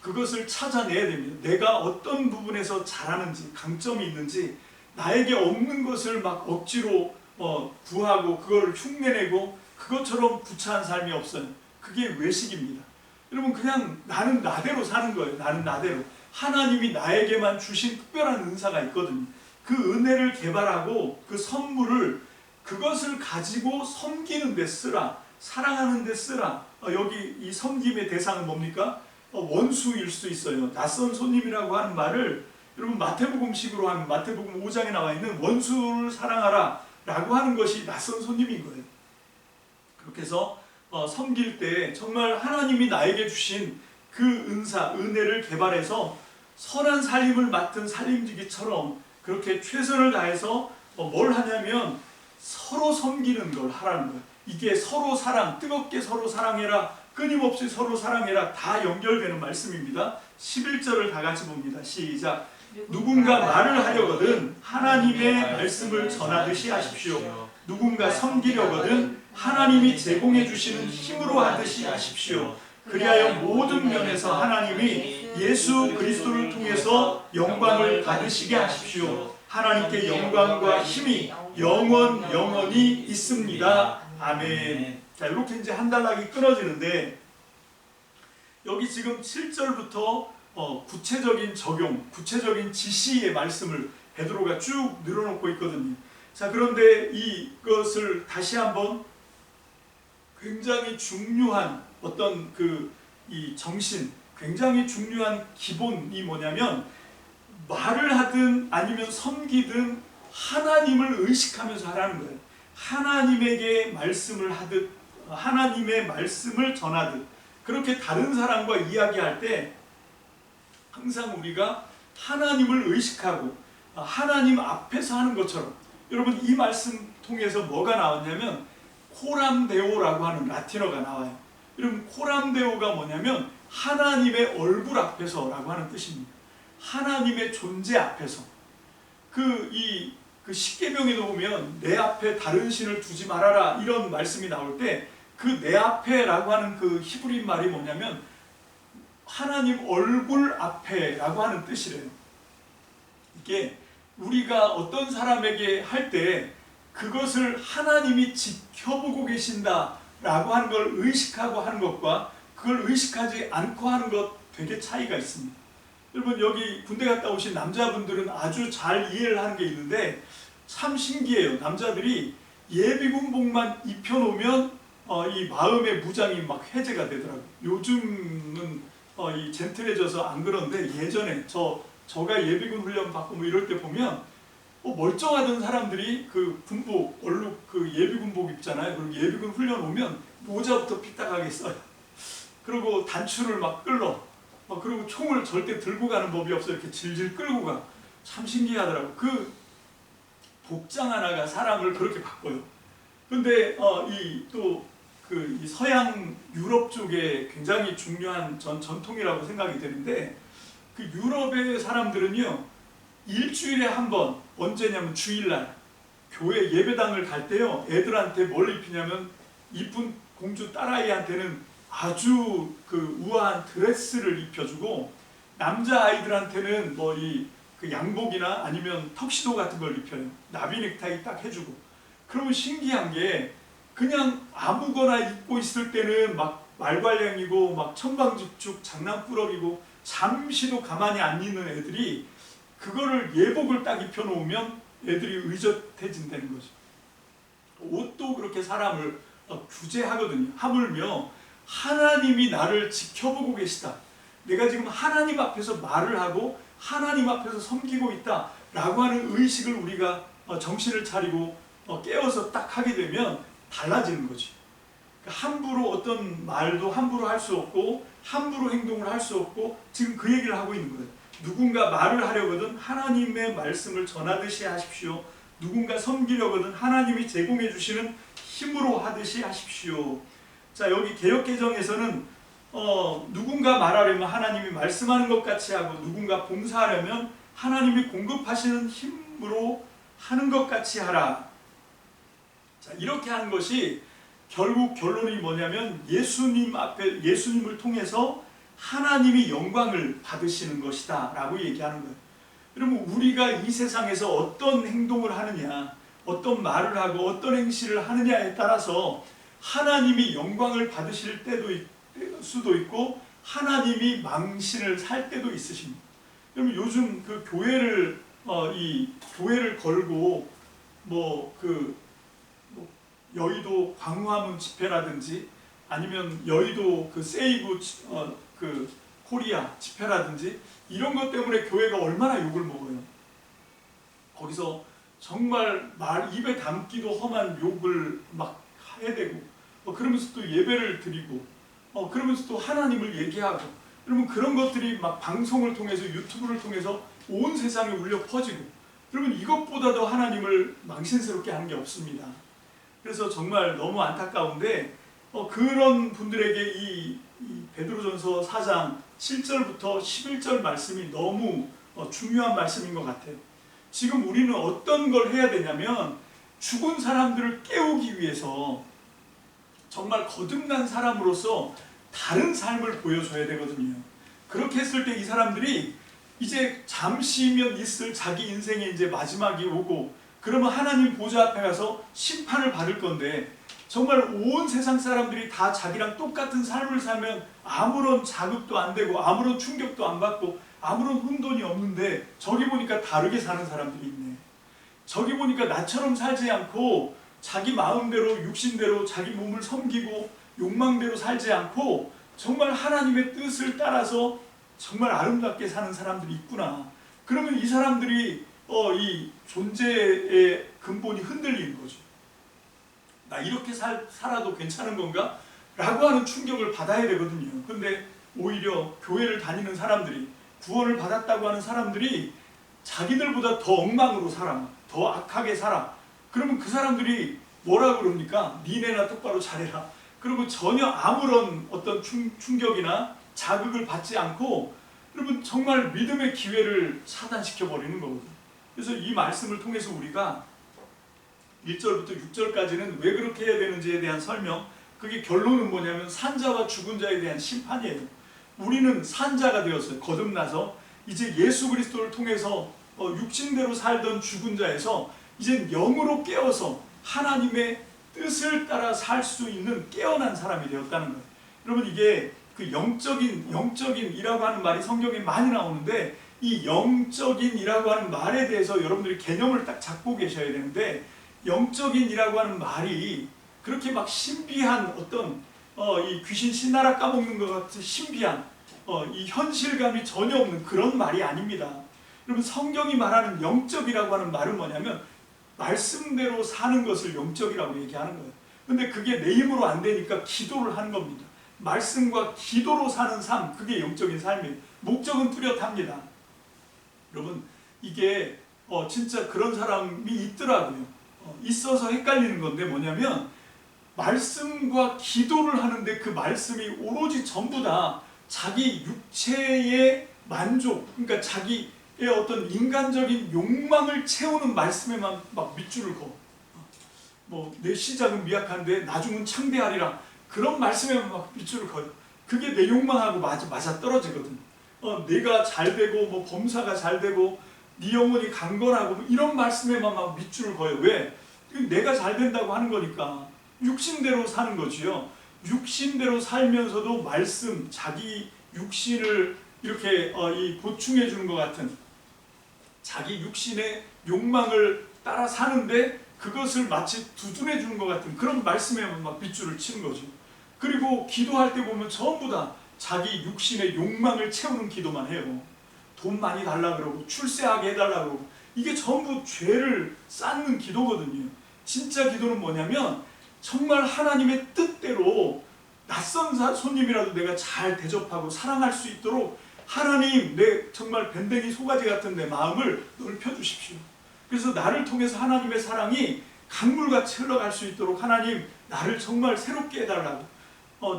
그것을 찾아내야 됩니다. 내가 어떤 부분에서 잘하는지, 강점이 있는지, 나에게 없는 것을 막 억지로 구하고 그거를 흉내내고 그것처럼 부차한 삶이 없어요. 그게 외식입니다. 여러분, 그냥 나는 나대로 사는 거예요. 나는 나대로. 하나님이 나에게만 주신 특별한 은사가 있거든요. 그 은혜를 개발하고 그 선물을, 그것을 가지고 섬기는 데 쓰라. 사랑하는 데 쓰라. 여기 이 섬김의 대상은 뭡니까? 원수일 수 있어요. 낯선 손님이라고 하는 말을 여러분 마태복음식으로 하면 마태복음 5장에 나와 있는 원수를 사랑하라 라고 하는 것이 낯선 손님인 거예요. 그렇게 해서 섬길 때 정말 하나님이 나에게 주신 그 은사, 은혜를 개발해서 선한 살림을 맡은 살림지기처럼 그렇게 최선을 다해서 뭘 하냐면 서로 섬기는 걸 하라는 거예요. 이게 서로 사랑, 뜨겁게 서로 사랑해라, 끊임없이 서로 사랑해라, 다 연결되는 말씀입니다. 11절을 다 같이 봅니다. 시작. 누군가 말을 하려거든 하나님의 말씀을 전하듯이 하십시오. 누군가 섬기려거든 하나님이 제공해 주시는 힘으로 하듯이 하십시오. 그리하여 모든 면에서 하나님이 예수 그리스도를 통해서 영광을 받으시게 하십시오. 하나님께 영광과 힘이 영원히 있습니다. 아멘. 자, 이렇게 이제 한 단락이 끊어지는데, 여기 지금 7절부터 구체적인 적용, 구체적인 지시의 말씀을 베드로가 쭉 늘어놓고 있거든요. 자, 그런데 이것을 다시 한번 굉장히 중요한 어떤 이 정신, 굉장히 중요한 기본이 뭐냐면, 말을 하든 아니면 섬기든 하나님을 의식하면서 하라는 거예요. 하나님에게 말씀을 하듯, 하나님의 말씀을 전하듯, 그렇게 다른 사람과 이야기할 때 항상 우리가 하나님을 의식하고 하나님 앞에서 하는 것처럼, 여러분 이 말씀 통해서 뭐가 나왔냐면 코람데오라고 하는 라틴어가 나와요. 여러분, 코람데오가 뭐냐면 하나님의 얼굴 앞에서라고 하는 뜻입니다. 하나님의 존재 앞에서. 그 십계명에도 보면 내 앞에 다른 신을 두지 말아라 이런 말씀이 나올 때 그 내 앞에라고 하는 그 히브리 말이 뭐냐면 하나님 얼굴 앞에라고 하는 뜻이래요. 이게 우리가 어떤 사람에게 할 때 그것을 하나님이 지켜보고 계신다라고 하는 걸 의식하고 하는 것과 그걸 의식하지 않고 하는 것 되게 차이가 있습니다. 여러분, 여기 군대 갔다 오신 남자분들은 아주 잘 이해를 하는 게 있는데 참 신기해요. 남자들이 예비군복만 입혀놓으면 이 마음의 무장이 막 해제가 되더라고요. 요즘은 이 젠틀해져서 안 그런데 예전에 저가 예비군 훈련 받고 뭐 이럴 때 보면 멀쩡하던 사람들이 그 군복, 얼룩 그 예비군복 입잖아요. 그리고 예비군 훈련 오면 모자부터 삐딱하게 써요. 그리고 단추를 막 끌러. 그리고 총을 절대 들고 가는 법이 없어. 이렇게 질질 끌고 가. 참 신기하더라고. 그 복장 하나가 사람을 그렇게 바꿔요. 근데 이 서양 유럽 쪽에 굉장히 중요한 전통이라고 생각이 되는데, 그 유럽의 사람들은요, 일주일에 한 번, 언제냐면 주일날 교회 예배당을 갈 때요, 애들한테 뭘 입히냐면 이쁜 공주 딸아이한테는 아주 우아한 드레스를 입혀주고, 남자아이들한테는 그 양복이나 아니면 턱시도 같은 걸 입혀요. 나비 넥타이 딱 해주고. 그러면 신기한 게, 그냥 아무거나 입고 있을 때는 막 말괄량이고 막 천방지축 장난꾸러기고 잠시도 가만히 안 있는 애들이 그거를 예복을 딱 입혀놓으면 애들이 의젓해진다는 거죠. 옷도 그렇게 사람을 규제하거든요. 하물며 하나님이 나를 지켜보고 계시다. 내가 지금 하나님 앞에서 말을 하고 하나님 앞에서 섬기고 있다 라고 하는 의식을 우리가 정신을 차리고 깨워서 딱 하게 되면 달라지는 거지. 함부로 어떤 말도 함부로 할 수 없고 함부로 행동을 할 수 없고, 지금 그 얘기를 하고 있는 거예요. 누군가 말을 하려거든 하나님의 말씀을 전하듯이 하십시오. 누군가 섬기려거든 하나님이 제공해 주시는 힘으로 하듯이 하십시오. 자, 여기 개역개정에서는 누군가 말하려면 하나님이 말씀하는 것 같이 하고 누군가 봉사하려면 하나님이 공급하시는 힘으로 하는 것 같이 하라. 자, 이렇게 하는 것이 결국 결론이 뭐냐면 예수님을 통해서 하나님이 영광을 받으시는 것이다 라고 얘기하는 거예요. 여러분, 우리가 이 세상에서 어떤 행동을 하느냐, 어떤 말을 하고 어떤 행실을 하느냐에 따라서 하나님이 영광을 받으실 수도 있고 하나님이 망신을 살 때도 있으십니다. 여러분, 요즘 그 교회를 걸고 여의도 광화문 집회라든지 아니면 여의도 그 세이브 그 코리아 집회라든지 이런 것 때문에 교회가 얼마나 욕을 먹어요. 거기서 정말 입에 담기도 험한 욕을 막 해야 되고 그러면서 또 예배를 드리고 그러면서 또 하나님을 얘기하고, 여러분 그런 것들이 막 방송을 통해서 유튜브를 통해서 온 세상에 울려 퍼지고, 여러분 이것보다 더 하나님을 망신스럽게 하는 게 없습니다. 그래서 정말 너무 안타까운데 그런 분들에게 이 베드로전서 4장 7절부터 11절 말씀이 너무 중요한 말씀인 것 같아요. 지금 우리는 어떤 걸 해야 되냐면 죽은 사람들을 깨우기 위해서 정말 거듭난 사람으로서 다른 삶을 보여줘야 되거든요. 그렇게 했을 때 이 사람들이 이제 잠시면 있을 자기 인생의 이제 마지막이 오고, 그러면 하나님 보좌 앞에 가서 심판을 받을 건데, 정말 온 세상 사람들이 다 자기랑 똑같은 삶을 살면 아무런 자극도 안 되고 아무런 충격도 안 받고 아무런 혼돈이 없는데, 저기 보니까 다르게 사는 사람들이 있네. 저기 보니까 나처럼 살지 않고 자기 마음대로 육신대로 자기 몸을 섬기고 욕망대로 살지 않고 정말 하나님의 뜻을 따라서 정말 아름답게 사는 사람들이 있구나. 그러면 이 사람들이 이 존재의 근본이 흔들리는 거죠. 나 이렇게 살아도 괜찮은 건가? 라고 하는 충격을 받아야 되거든요. 근데 오히려 교회를 다니는 사람들이, 구원을 받았다고 하는 사람들이 자기들보다 더 엉망으로 살아, 더 악하게 살아. 그러면 그 사람들이 뭐라 그럽니까? 니네나 똑바로 잘해라. 그리고 전혀 아무런 어떤 충격이나 자극을 받지 않고, 여러분 정말 믿음의 기회를 차단시켜 버리는 거거든요. 그래서 이 말씀을 통해서 우리가 1절부터 6절까지는 왜 그렇게 해야 되는지에 대한 설명, 그게 결론은 뭐냐면 산자와 죽은 자에 대한 심판이에요. 우리는 산자가 되었어요. 거듭나서 이제 예수 그리스도를 통해서 육신대로 살던 죽은 자에서 이제 영으로 깨어서 하나님의 뜻을 따라 살 수 있는 깨어난 사람이 되었다는 거예요. 여러분 이게 그 영적인이라고 하는 말이 성경에 많이 나오는데, 이 영적인이라고 하는 말에 대해서 여러분들이 개념을 딱 잡고 계셔야 되는데, 영적인이라고 하는 말이 그렇게 막 신비한 어떤 이 귀신 신나라 까먹는 것 같은 신비한 이 현실감이 전혀 없는 그런 말이 아닙니다. 여러분 성경이 말하는 영적이라고 하는 말은 뭐냐면 말씀대로 사는 것을 영적이라고 얘기하는 거예요. 근데 그게 내 힘으로 안 되니까 기도를 하는 겁니다. 말씀과 기도로 사는 삶, 그게 영적인 삶이에요. 목적은 뚜렷합니다. 여러분 이게 진짜 그런 사람이 있더라고요. 있어서 헷갈리는 건데 뭐냐면, 말씀과 기도를 하는데 그 말씀이 오로지 전부 다 자기 육체의 만족, 그러니까 자기의 어떤 인간적인 욕망을 채우는 말씀에만 막 밑줄을 그어. 내 시작은 미약한데 나중은 창대하리라, 그런 말씀에만 막 밑줄을 그어요. 그게 내 욕망하고 맞아 떨어지거든. 내가 잘 되고 범사가 잘 되고 네 영혼이 강건하고 이런 말씀에만 막 밑줄을 그어요. 왜? 내가 잘 된다고 하는 거니까. 육신대로 사는 거지요. 육신대로 살면서도 말씀, 자기 육신을 이렇게 보충해 주는 것 같은 자기 육신의 욕망을 따라 사는데 그것을 마치 두둔해 주는 것 같은 그런 말씀에만 막 빗줄을 치는 거죠. 그리고 기도할 때 보면 전부 다 자기 육신의 욕망을 채우는 기도만 해요. 돈 많이 달라 그러고 출세하게 해달라 그러고, 이게 전부 죄를 쌓는 기도거든요. 진짜 기도는 뭐냐면 정말 하나님의 뜻대로 낯선 손님이라도 내가 잘 대접하고 사랑할 수 있도록, 하나님 내 정말 밴댕이 소가지 같은 내 마음을 넓혀주십시오. 그래서 나를 통해서 하나님의 사랑이 강물같이 흘러갈 수 있도록 하나님 나를 정말 새롭게 해달라고,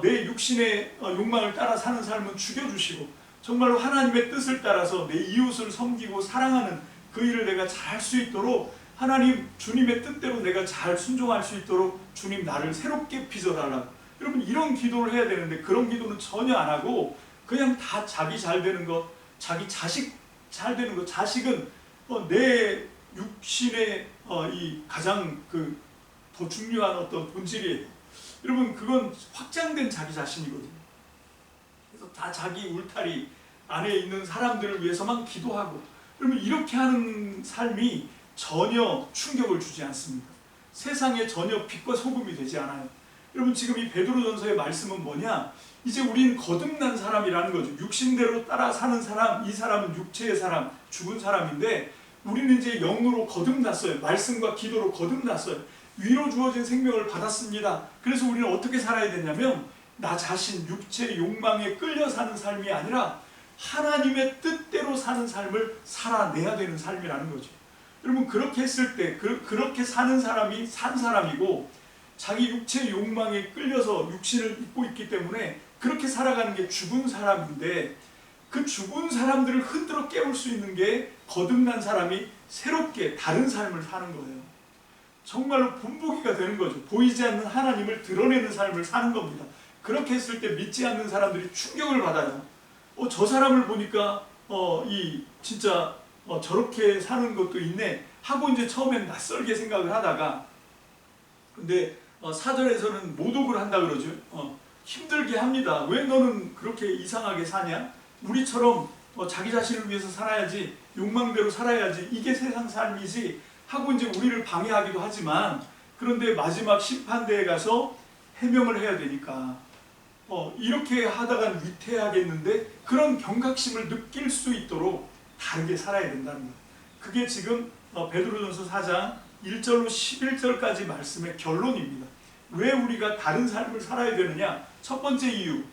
내 육신의 욕망을 따라 사는 삶은 죽여주시고 정말로 하나님의 뜻을 따라서 내 이웃을 섬기고 사랑하는 그 일을 내가 잘 할 수 있도록 하나님 주님의 뜻대로 내가 잘 순종할 수 있도록 주님 나를 새롭게 빚어달라. 여러분 이런 기도를 해야 되는데 그런 기도는 전혀 안 하고 그냥 다 자기 잘 되는 것, 자기 자식 잘 되는 것. 자식은 내 육신의 이 가장 더 중요한 어떤 본질이에요. 여러분 그건 확장된 자기 자신이거든요. 그래서 다 자기 울타리 안에 있는 사람들을 위해서만 기도하고 여러분 이렇게 하는 삶이 전혀 충격을 주지 않습니다. 세상에 전혀 빛과 소금이 되지 않아요. 여러분 지금 이 베드로전서의 말씀은 뭐냐? 이제 우리는 거듭난 사람이라는 거죠. 육신대로 따라 사는 사람, 이 사람은 육체의 사람, 죽은 사람인데 우리는 이제 영으로 거듭났어요. 말씀과 기도로 거듭났어요. 위로 주어진 생명을 받았습니다. 그래서 우리는 어떻게 살아야 되냐면 나 자신 육체의 욕망에 끌려 사는 삶이 아니라 하나님의 뜻대로 사는 삶을 살아내야 되는 삶이라는 거죠. 여러분 그렇게 했을 때 그렇게 사는 사람이 산 사람이고 자기 육체의 욕망에 끌려서 육신을 입고 있기 때문에 그렇게 살아가는 게 죽은 사람인데 그 죽은 사람들을 흔들어 깨울 수 있는 게 거듭난 사람이 새롭게 다른 삶을 사는 거예요. 정말로 본보기가 되는 거죠. 보이지 않는 하나님을 드러내는 삶을 사는 겁니다. 그렇게 했을 때 믿지 않는 사람들이 충격을 받아요. 저 사람을 보니까 진짜 저렇게 사는 것도 있네 하고 이제 처음엔 낯설게 생각을 하다가 근데 사절에서는 모독을 한다 그러죠. 힘들게 합니다. 왜 너는 그렇게 이상하게 사냐? 우리처럼 자기 자신을 위해서 살아야지, 욕망대로 살아야지, 이게 세상 삶이지 하고 이제 우리를 방해하기도 하지만 그런데 마지막 심판대에 가서 해명을 해야 되니까 이렇게 하다간 위태하겠는데 그런 경각심을 느낄 수 있도록 다르게 살아야 된다는 거예요. 그게 지금 베드로전서 4장 1절로 11절까지 말씀의 결론입니다. 왜 우리가 다른 삶을 살아야 되느냐? 첫 번째 이유,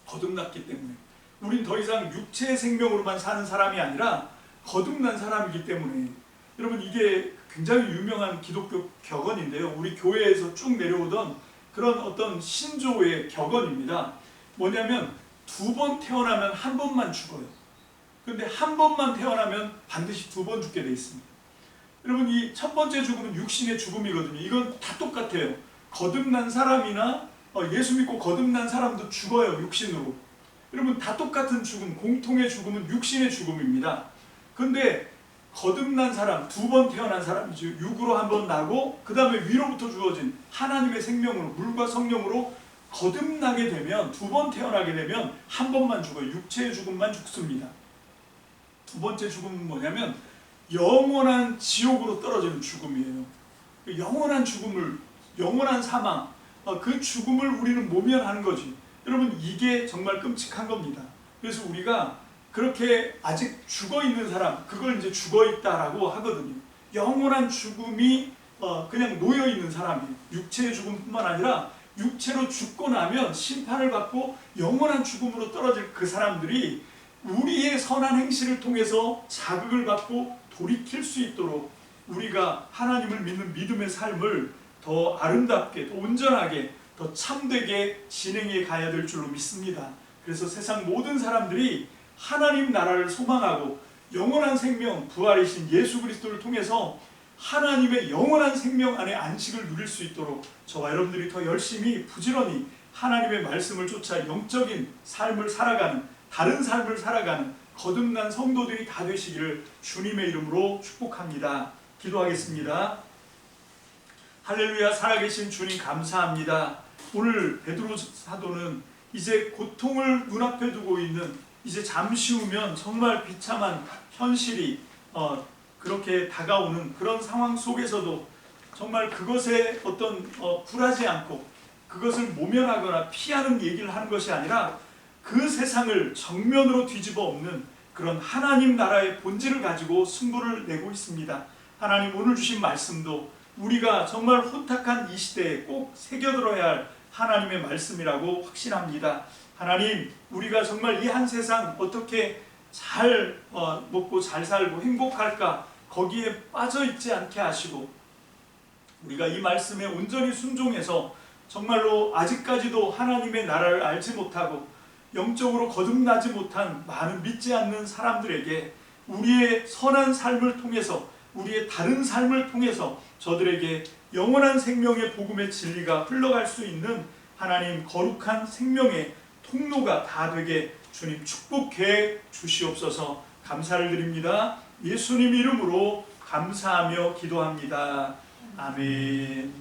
거듭났기 때문에. 우린 더 이상 육체의 생명으로만 사는 사람이 아니라 거듭난 사람이기 때문에. 여러분 이게 굉장히 유명한 기독교 격언인데요. 우리 교회에서 쭉 내려오던 그런 어떤 신조의 격언입니다. 뭐냐면 2번 태어나면 한 번만 죽어요. 근데 한 번만 태어나면 반드시 2번 죽게 돼 있습니다. 여러분 이 첫 번째 죽음은 육신의 죽음이거든요. 이건 다 똑같아요. 거듭난 사람이나 예수 믿고 거듭난 사람도 죽어요. 육신으로. 여러분 다 똑같은 죽음, 공통의 죽음은 육신의 죽음입니다. 근데 거듭난 사람, 2번 태어난 사람이죠. 육으로 한 번 나고 그 다음에 위로부터 주어진 하나님의 생명으로 물과 성령으로 거듭나게 되면 2번 태어나게 되면 한 번만 죽어요. 육체의 죽음만 죽습니다. 두 번째 죽음은 뭐냐면 영원한 지옥으로 떨어지는 죽음이에요. 영원한 죽음을, 영원한 사망, 그 죽음을 우리는 모면하는 거지. 여러분 이게 정말 끔찍한 겁니다. 그래서 우리가 그렇게 아직 죽어있는 사람, 그걸 이제 죽어있다라고 하거든요. 영원한 죽음이 그냥 놓여있는 사람이에요. 육체의 죽음뿐만 아니라 육체로 죽고 나면 심판을 받고 영원한 죽음으로 떨어질 그 사람들이 우리의 선한 행실을 통해서 자극을 받고 돌이킬 수 있도록 우리가 하나님을 믿는 믿음의 삶을 더 아름답게, 더 온전하게, 더 참되게 진행해 가야 될 줄로 믿습니다. 그래서 세상 모든 사람들이 하나님 나라를 소망하고 영원한 생명, 부활이신 예수 그리스도를 통해서 하나님의 영원한 생명 안에 안식을 누릴 수 있도록 저와 여러분들이 더 열심히 부지런히 하나님의 말씀을 쫓아 영적인 삶을 살아가는, 다른 삶을 살아가는 거듭난 성도들이 다 되시기를 주님의 이름으로 축복합니다. 기도하겠습니다. 할렐루야. 살아계신 주님 감사합니다. 오늘 베드로 사도는 이제 고통을 눈앞에 두고 있는, 이제 잠시 후면 정말 비참한 현실이 그렇게 다가오는 그런 상황 속에서도 정말 그것에 어떤 굴하지 않고 그것을 모면하거나 피하는 얘기를 하는 것이 아니라 그 세상을 정면으로 뒤집어 엎는 그런 하나님 나라의 본질을 가지고 승부를 내고 있습니다. 하나님 오늘 주신 말씀도 우리가 정말 혼탁한 이 시대에 꼭 새겨들어야 할 하나님의 말씀이라고 확신합니다. 하나님, 우리가 정말 이 한 세상 어떻게 잘 먹고 잘 살고 행복할까, 거기에 빠져 있지 않게 하시고 우리가 이 말씀에 온전히 순종해서 정말로 아직까지도 하나님의 나라를 알지 못하고 영적으로 거듭나지 못한 많은 믿지 않는 사람들에게 우리의 선한 삶을 통해서, 우리의 다른 삶을 통해서 저들에게 영원한 생명의 복음의 진리가 흘러갈 수 있는 하나님 거룩한 생명의 통로가 다 되게 주님 축복해 주시옵소서. 감사를 드립니다. 예수님 이름으로 감사하며 기도합니다. 아멘.